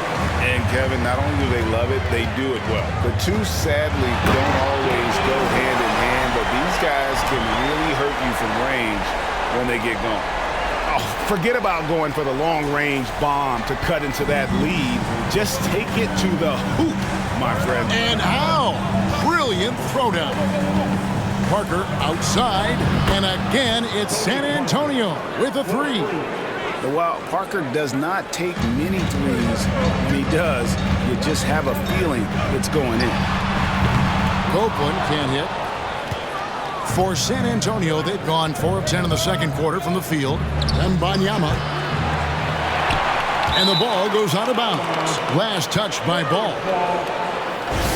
And Kevin, not only do they love it, they do it well. The two sadly don't always go hand in hand, but these guys can really hurt you from range when they get going. Oh, forget about going for the long-range bomb to cut into that lead. Just take it to the hoop, my friend. And how? Brilliant throwdown. Parker outside, and again it's San Antonio with a 3. While Parker does not take many threes, when he does, you just have a feeling it's going in. Copeland can't hit. For San Antonio, they've gone 4 of 10 in the second quarter from the field. And Banyama. And the ball goes out of bounds. Last touch by Ball.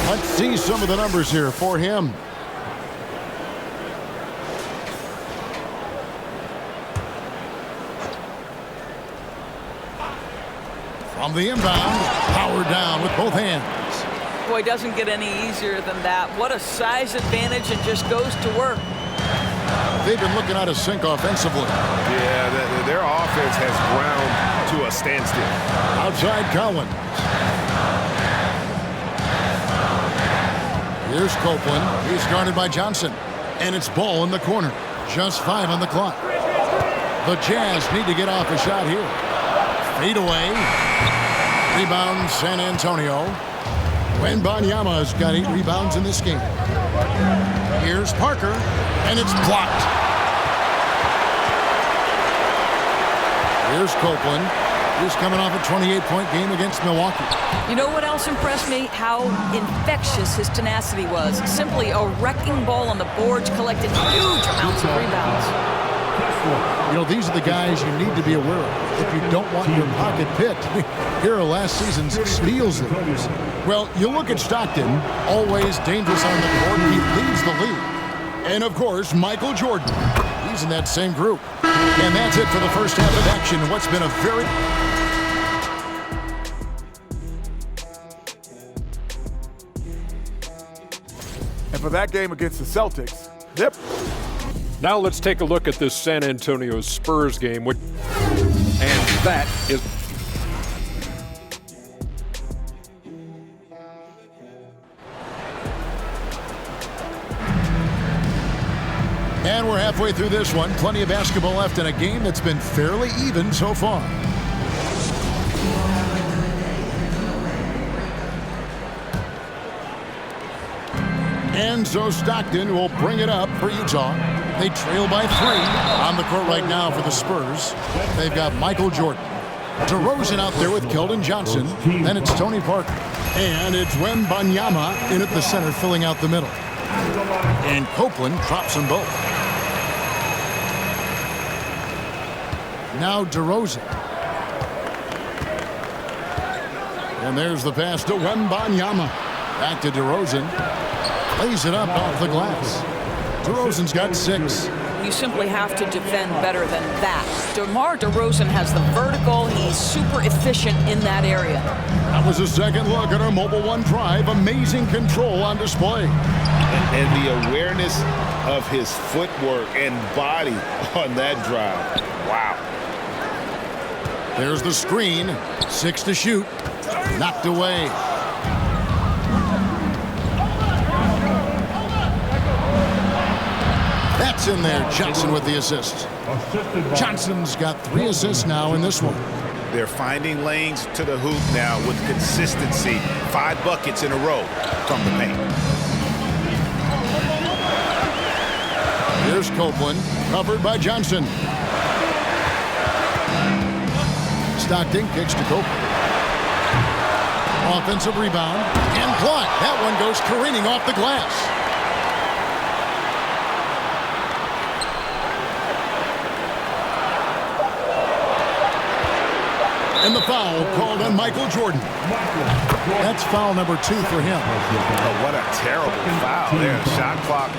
Let's see some of the numbers here for him. From the inbound, powered down with both hands. Boy, doesn't get any easier than that. What a size advantage, and just goes to work. They've been looking out of sync offensively. Yeah, their offense has ground to a standstill. Outside Collins. Here's Copeland. He's guarded by Johnson. And it's Ball in the corner. Just 5 on the clock. The Jazz need to get off a shot here. Fade away. Rebound San Antonio. Wembanyama's got 8 rebounds in this game. Here's Parker, and it's blocked. Here's Copeland. He's coming off a 28-point game against Milwaukee. You know what else impressed me? How infectious his tenacity was. Simply a wrecking ball on the boards, collected huge amounts of rebounds. You know, these are the guys you need to be aware of if you don't want your pocket picked. Here are last season's steals. Well, you look at Stockton, always dangerous on the court. He leads the league. And, of course, Michael Jordan. He's in that same group. And that's it for the first half of action. What's been a very... And for that game against the Celtics, yep. Now let's take a look at this San Antonio Spurs game. And that is... And we're halfway through this one. Plenty of basketball left in a game that's been fairly even so far. And so Stockton will bring it up for Utah. They trail by 3 on the court right now for the Spurs. They've got Michael Jordan. DeRozan out there with Keldon Johnson. Then it's Tony Parker. And it's Wembanyama in at the center, filling out the middle. And Copeland drops them both. Now DeRozan. And there's the pass to Wembanyama. Back to DeRozan. Lays it up off the glass. DeRozan's got 6. You simply have to defend better than that. DeMar DeRozan has the vertical. He's super efficient in that area. That was a second look at our Mobile One drive. Amazing control on display. And the awareness of his footwork and body on that drive. Wow. There's the screen. 6 to shoot. Knocked away. That's in there. Johnson with the assist. Johnson's got 3 assists now in this one. They're finding lanes to the hoop now with consistency. 5 buckets in a row from the paint. Here's Copeland, covered by Johnson. Stockton kicks to Copeland. Offensive rebound and blocked. That one goes careening off the glass. And the foul called on Michael Jordan. That's foul number 2 for him. Oh, what a terrible foul there. Shot clock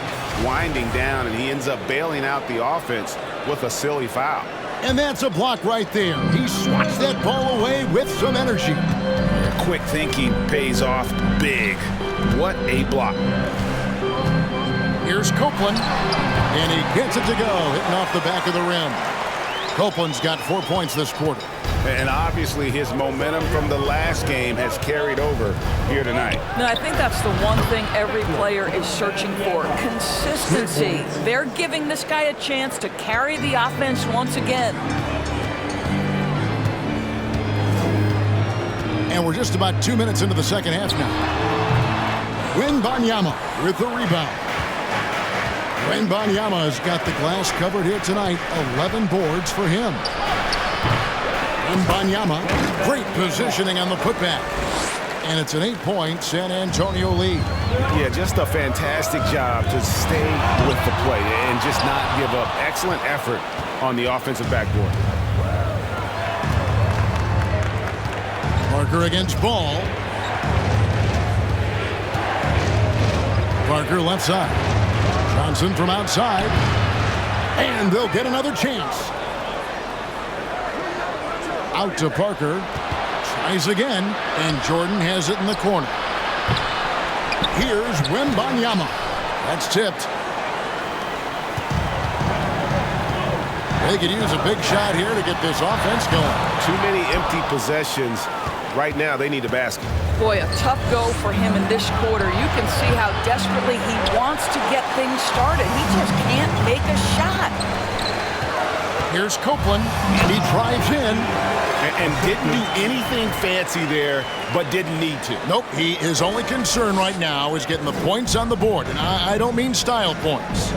winding down, and he ends up bailing out the offense with a silly foul. And that's a block right there. He swats that ball away with some energy. Quick thinking pays off big. What a block. Here's Copeland, and he gets it to go, hitting off the back of the rim. Copeland's got 4 points this quarter. And obviously his momentum from the last game has carried over here tonight. No, I think that's the one thing every player is searching for. Consistency. They're giving this guy a chance to carry the offense once again. And we're just about 2 minutes into the second half now. Wembanyama with the rebound. Wembanyama has got the glass covered here tonight. 11 boards for him. Wembanyama, great positioning on the putback. And it's an 8-point San Antonio lead. Yeah, just a fantastic job to stay with the play and just not give up. Excellent effort on the offensive backboard. Parker against Ball. Parker left side. Johnson from outside. And they'll get another chance. Out to Parker. Tries again. And Jordan has it in the corner. Here's Wembanyama. That's tipped. They could use a big shot here to get this offense going. Too many empty possessions. Right now, they need a basket. Boy, a tough go for him in this quarter. You can see how desperately he wants to get things started. He just can't make a shot. Here's Copeland, and he drives in. And didn't do anything fancy there, but didn't need to. Nope, his only concern right now is getting the points on the board. And I don't mean style points.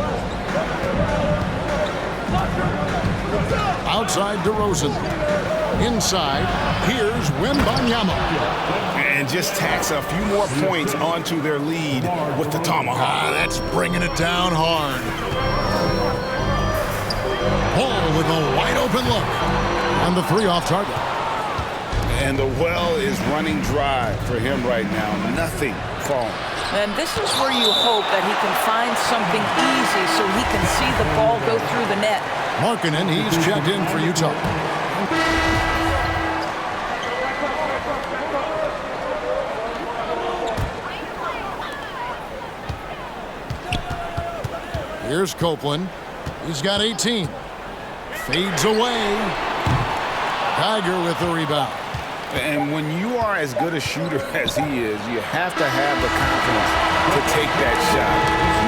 Outside DeRozan. Inside, here's Wembanyama. And just tacks a few more points onto their lead with the tomahawk. That's bringing it down hard. Ball with a wide open look. And the 3 off target. And the well is running dry for him right now. Nothing falling. And this is where you hope that he can find something easy so he can see the ball go through the net. Markkanen, he's checked in for Utah. Here's Copeland. He's got 18. Fades away. Tiger with the rebound. And when you are as good a shooter as he is, you have to have the confidence to take that shot.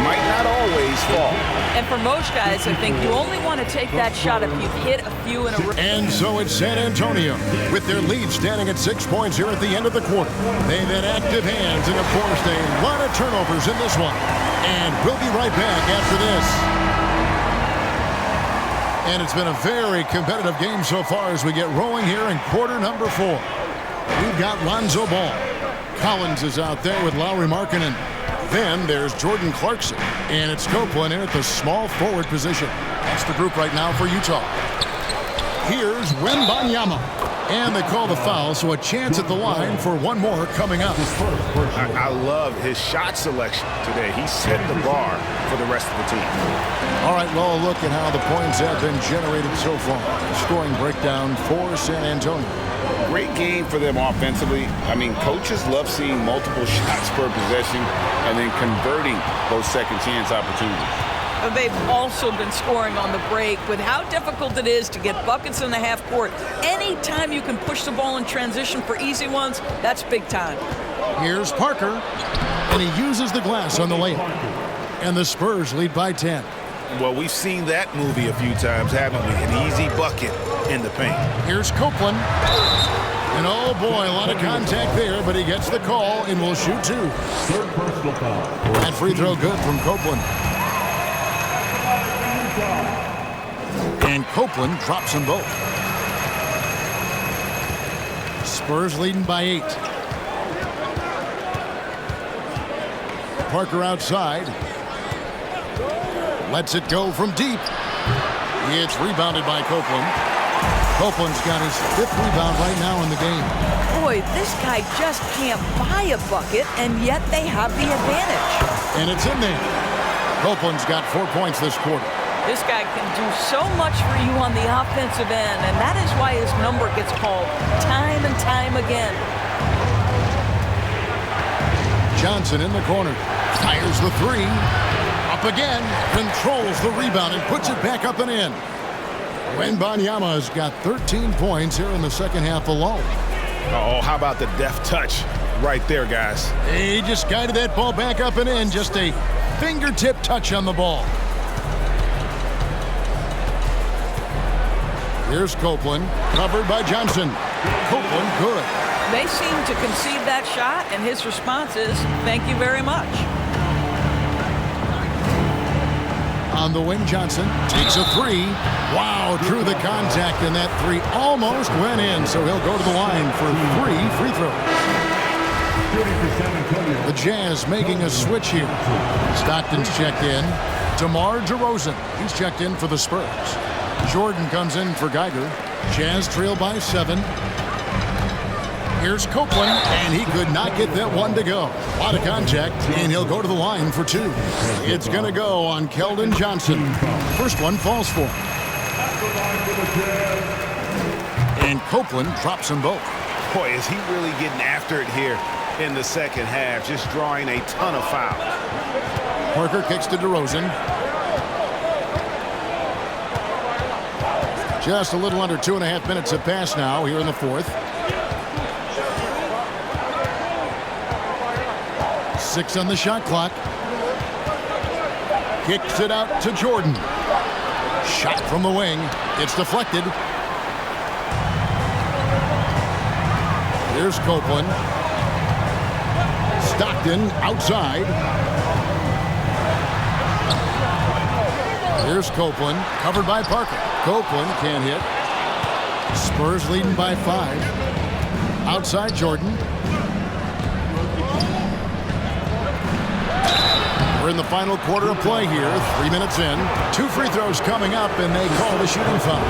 Might not always fall. And for most guys, I think you only want to take that shot if you've hit a few in a row. And so it's San Antonio with their lead standing at 6 points here at the end of the quarter. They've had active hands and, of course, a lot of turnovers in this one. And we'll be right back after this. And it's been a very competitive game so far as we get rolling here in quarter number 4. We've got Lonzo Ball. Collins is out there with Lauri Markkanen. Then there's Jordan Clarkson. And it's Copeland in at the small forward position. That's the group right now for Utah. Here's Wembanyama. And they call the foul, so a chance at the line for one more coming up. I love his shot selection today. He set the bar for the rest of the team. All right, well, a look at how the points have been generated so far. Scoring breakdown for San Antonio. Great game for them offensively. I mean, coaches love seeing multiple shots per possession and then converting those second chance opportunities. They've also been scoring on the break. With how difficult it is to get buckets in the half court, anytime you can push the ball in transition for easy ones, that's big time. Here's Parker, and he uses the glass on the layup. And the Spurs lead by 10. Well, we've seen that movie a few times, haven't we? An easy bucket in the paint. Here's Copeland. And oh boy, a lot of contact there, but he gets the call and will shoot 2. Third personal foul. That free throw good from Copeland. And Copeland drops them both. Spurs leading by 8. Parker outside. Lets it go from deep. It's rebounded by Copeland. Copeland's got his 5th rebound right now in the game. Boy, this guy just can't buy a bucket, and yet they have the advantage. And it's in there. Copeland's got 4 points this quarter. This guy can do so much for you on the offensive end, and that is why his number gets called time and time again. Johnson in the corner. Fires the 3. Up again. Controls the rebound and puts it back up and in. Wembanyama's got 13 points here in the second half alone. Oh, how about the deft touch right there, guys? He just guided that ball back up and in. Just a fingertip touch on the ball. Here's Copeland, covered by Johnson. Copeland good. They seem to concede that shot, and his response is, thank you very much. On the wing, Johnson takes a 3. Wow, drew the contact, and that 3 almost went in, so he'll go to the line for 3 free throws. The Jazz making a switch here. Stockton's checked in. DeMar DeRozan, he's checked in for the Spurs. Jordan comes in for Geiger. Jazz trail by 7. Here's Copeland, and he could not get that one to go. A lot of contact, and he'll go to the line for 2. It's going to go on Keldon Johnson. First one falls for him. And Copeland drops them both. Boy, is he really getting after it here in the second half, just drawing a ton of fouls. Parker kicks to DeRozan. Just a little under 2.5 minutes have passed now here in the 4th. 6 on the shot clock. Kicks it out to Jordan. Shot from the wing. It's deflected. Here's Copeland. Stockton outside. Here's Copeland, covered by Parker. Copeland can't hit. Spurs leading by 5. Outside Jordan. We're in the final quarter of play here. 3 minutes in. 2 free throws coming up, and they call the shooting foul.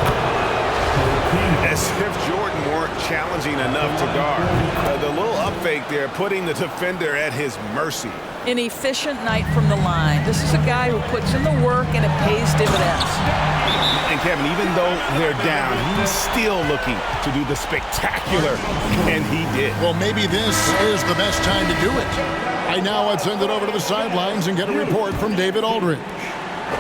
As if Jordan weren't challenging enough to guard. The little up fake there, putting the defender at his mercy. An efficient night from the line. This is a guy who puts in the work, and it pays dividends. And Kevin, even though they're down, he's still looking to do the spectacular, and he did. Well, maybe this is the best time to do it. Right now, let's send it over to the sidelines and get a report from David Aldridge.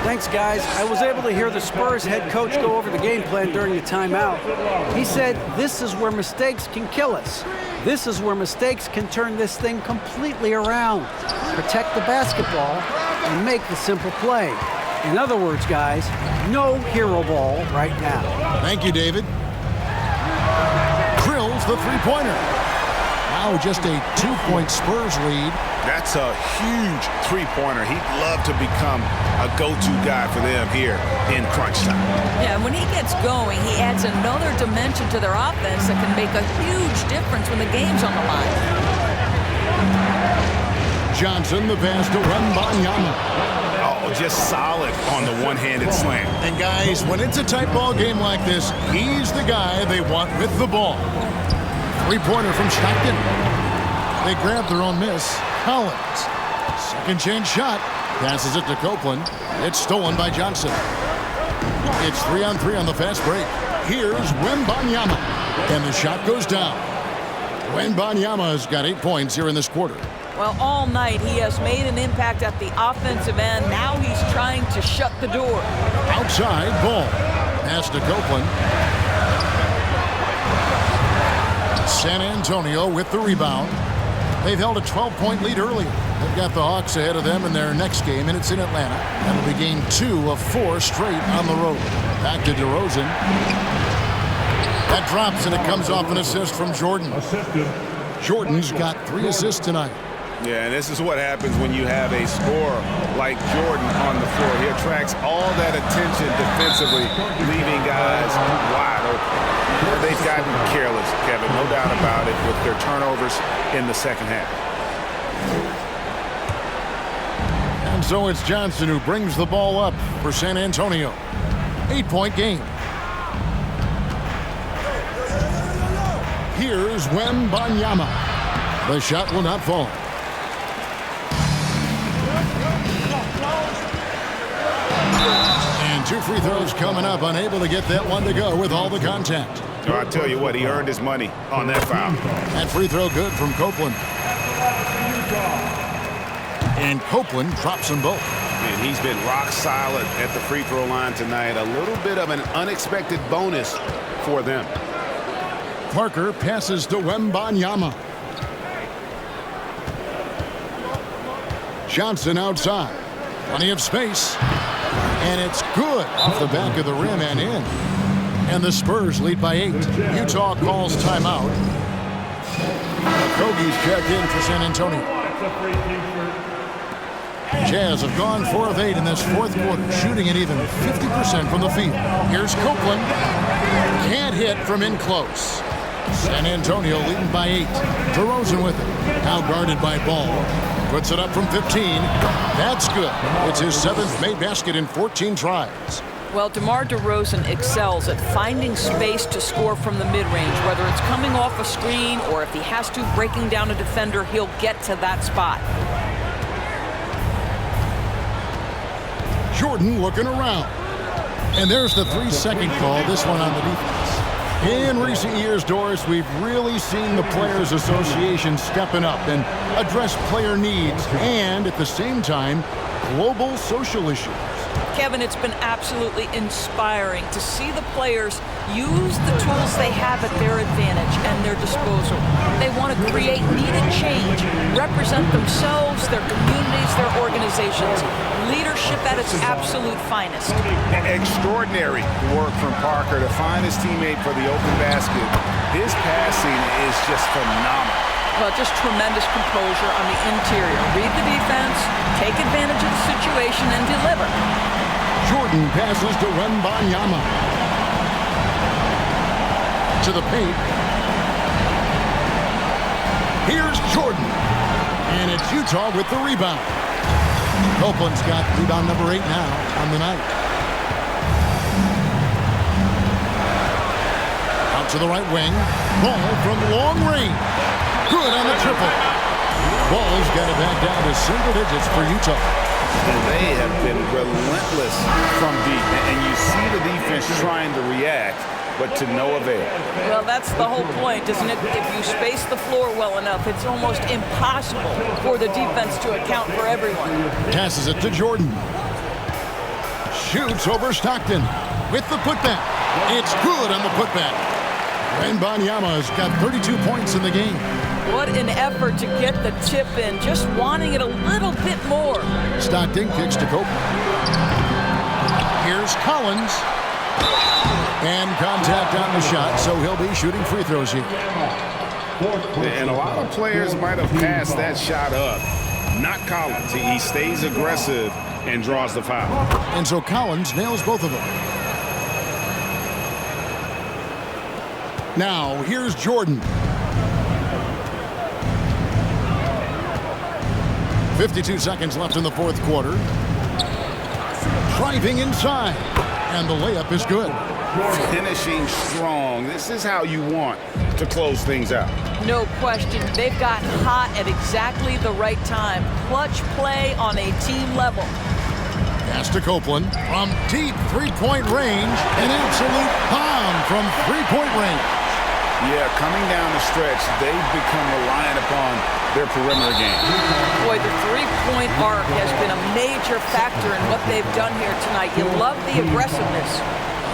Thanks, guys. I was able to hear the Spurs head coach go over the game plan during the timeout. He said, this is where mistakes can kill us. This is where mistakes can turn this thing completely around. Protect the basketball and make the simple play. In other words, guys, no hero ball right now. Thank you, David. Drills the three-pointer. Now just a 2-point Spurs lead. That's a huge three-pointer. He'd love to become a go-to guy for them here in crunch time. Yeah, when he gets going, he adds another dimension to their offense that can make a huge difference when the game's on the line. Johnson, the pass to Wembanyama. Oh, just solid on the one-handed slam. And guys, when it's a tight ball game like this, he's the guy they want with the ball. Three-pointer from Stockton. They grab their own miss. Collins. Second chance shot. Passes it to Copeland. It's stolen by Johnson. It's 3-on-3 on the fast break. Here's Wembanyama. And the shot goes down. Wembanyama's got 8 points here in this quarter. Well, all night he has made an impact at the offensive end. Now he's trying to shut the door. Outside ball. Pass to Copeland. San Antonio with the rebound. They've held a 12-point lead earlier. They've got the Hawks ahead of them in their next game, and it's in Atlanta. That'll be game 2 of 4 straight on the road. Back to DeRozan. That drops, and it comes off an assist from Jordan. Jordan's got 3 assists tonight. Yeah, and this is what happens when you have a scorer like Jordan on the floor. He attracts all that attention defensively, leaving guys wide open. They've gotten careless, Kevin, no doubt about it, with their turnovers in the second half. so it's Johnson who brings the ball up for San Antonio. 8-point game. Here's Wembanyama. The shot will not fall. And 2 free throws coming up. Unable to get that one to go with all the contact. Oh, I tell you what, he earned his money on that foul. That free throw good from Copeland. And Copeland drops them both. And he's been rock solid at the free throw line tonight. A little bit of an unexpected bonus for them. Parker passes to Wembanyama. Johnson outside. Plenty of space. And it's good off the back of the rim and in. And the Spurs lead by 8. Utah calls timeout. Okogie's checked in for San Antonio. Jazz have gone 4 of 8 in this fourth quarter, shooting at even 50% from the field. Here's Copeland. Can't hit from in close. San Antonio leading by 8. DeRozan with it. Now guarded by Ball. Puts it up from 15. That's good. It's his 7th made basket in 14 tries. Well, DeMar DeRozan excels at finding space to score from the mid-range. Whether it's coming off a screen or if he has to breaking down a defender, he'll get to that spot. Jordan looking around. And there's the 3-second call, this one on the defense. In recent years, Doris, we've really seen the Players Association stepping up and address player needs and, at the same time, global social issues. Kevin, it's been absolutely inspiring to see the players use the tools they have at their advantage and their disposal. They want to create needed change, represent themselves, their communities, their organizations. Leadership at its absolute finest. Extraordinary work from Parker to find his teammate for the open basket. His passing is just phenomenal. Well, just tremendous composure on the interior. Read the defense, take advantage of the situation, and deliver. Jordan passes to Wembanyama. To the paint. Here's Jordan. And it's Utah with the rebound. Copeland's got rebound number 8 now on the night. Out to the right wing. Ball from long range. Good on the triple. Ball's got it back down to single digits for Utah. And they have been relentless from deep. And you see the defense trying to react, but to no avail. Well, that's the whole point, isn't it? If you space the floor well enough, it's almost impossible for the defense to account for everyone. Passes it to Jordan. Shoots over Stockton with the putback. It's good on the putback. Wembanyama's got 32 points in the game. What an effort to get the tip in, just wanting it a little bit more. Stockton kicks to Copeland. Here's Collins. And contact on the shot, so he'll be shooting free throws here. And a lot of players might have passed that shot up. Not Collins. He stays aggressive and draws the foul. And so Collins nails both of them. Now, here's Jordan. 52 seconds left in the fourth quarter. Driving inside. And the layup is good. Finishing strong. This is how you want to close things out. No question. They've got hot at exactly the right time. Clutch play on a team level. Pass to Copeland from deep three-point range. An absolute bomb from three-point range. Yeah, coming down the stretch, they've become reliant upon their perimeter game. Boy, the three-point arc has been a major factor in what they've done here tonight. You love the aggressiveness.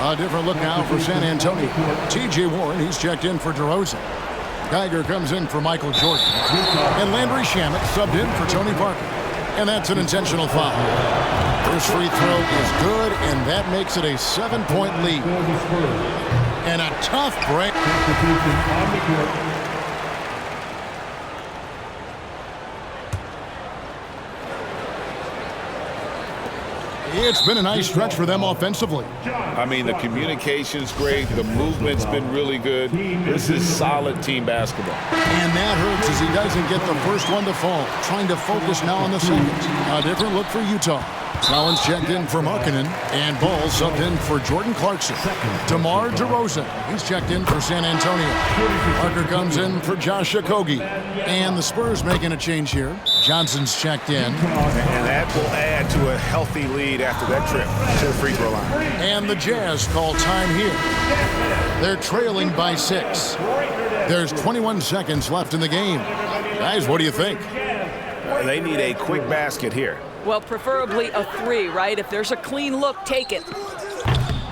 A different look now for San Antonio. T.J. Warren, he's checked in for DeRozan. Geiger comes in for Michael Jordan. And Landry Shamet subbed in for Tony Parker. And that's an intentional foul. First free throw is good, and that makes it a 7-point lead. And a tough break. It's been a nice stretch for them offensively. I mean, the communication's great. The movement's been really good. This is solid team basketball. And that hurts as he doesn't get the first one to fall. Trying to focus now on the second. A different look for Utah. Collins checked in for Markkanen, and Ball subbed in for Jordan Clarkson. DeMar DeRozan, he's checked in for San Antonio. Parker comes in for Josh Okogie. And the Spurs making a change here. Johnson's checked in. And that will add to a healthy lead after that trip to the free throw line. And the Jazz call time here. They're trailing by 6. There's 21 seconds left in the game. Guys, what do you think? They need a quick basket here. Well, preferably a 3, right? If there's a clean look, take it.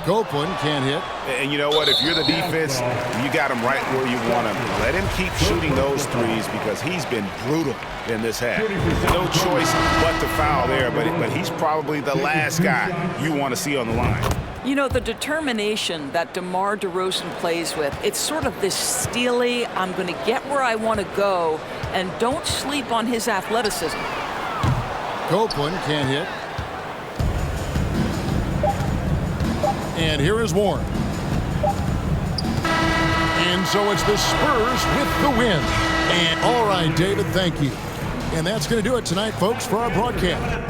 Copeland can't hit. And you know what? If you're the defense, you got him right where you want him. Let him keep shooting those threes because he's been brutal in this half. No choice but to foul there, but he's probably the last guy you want to see on the line. You know, the determination that DeMar DeRozan plays with, it's sort of this steely, I'm going to get where I want to go, and don't sleep on his athleticism. Copeland can't hit. And here is Warren. And so it's the Spurs with the win. And all right, David, thank you. And that's going to do it tonight, folks, for our broadcast.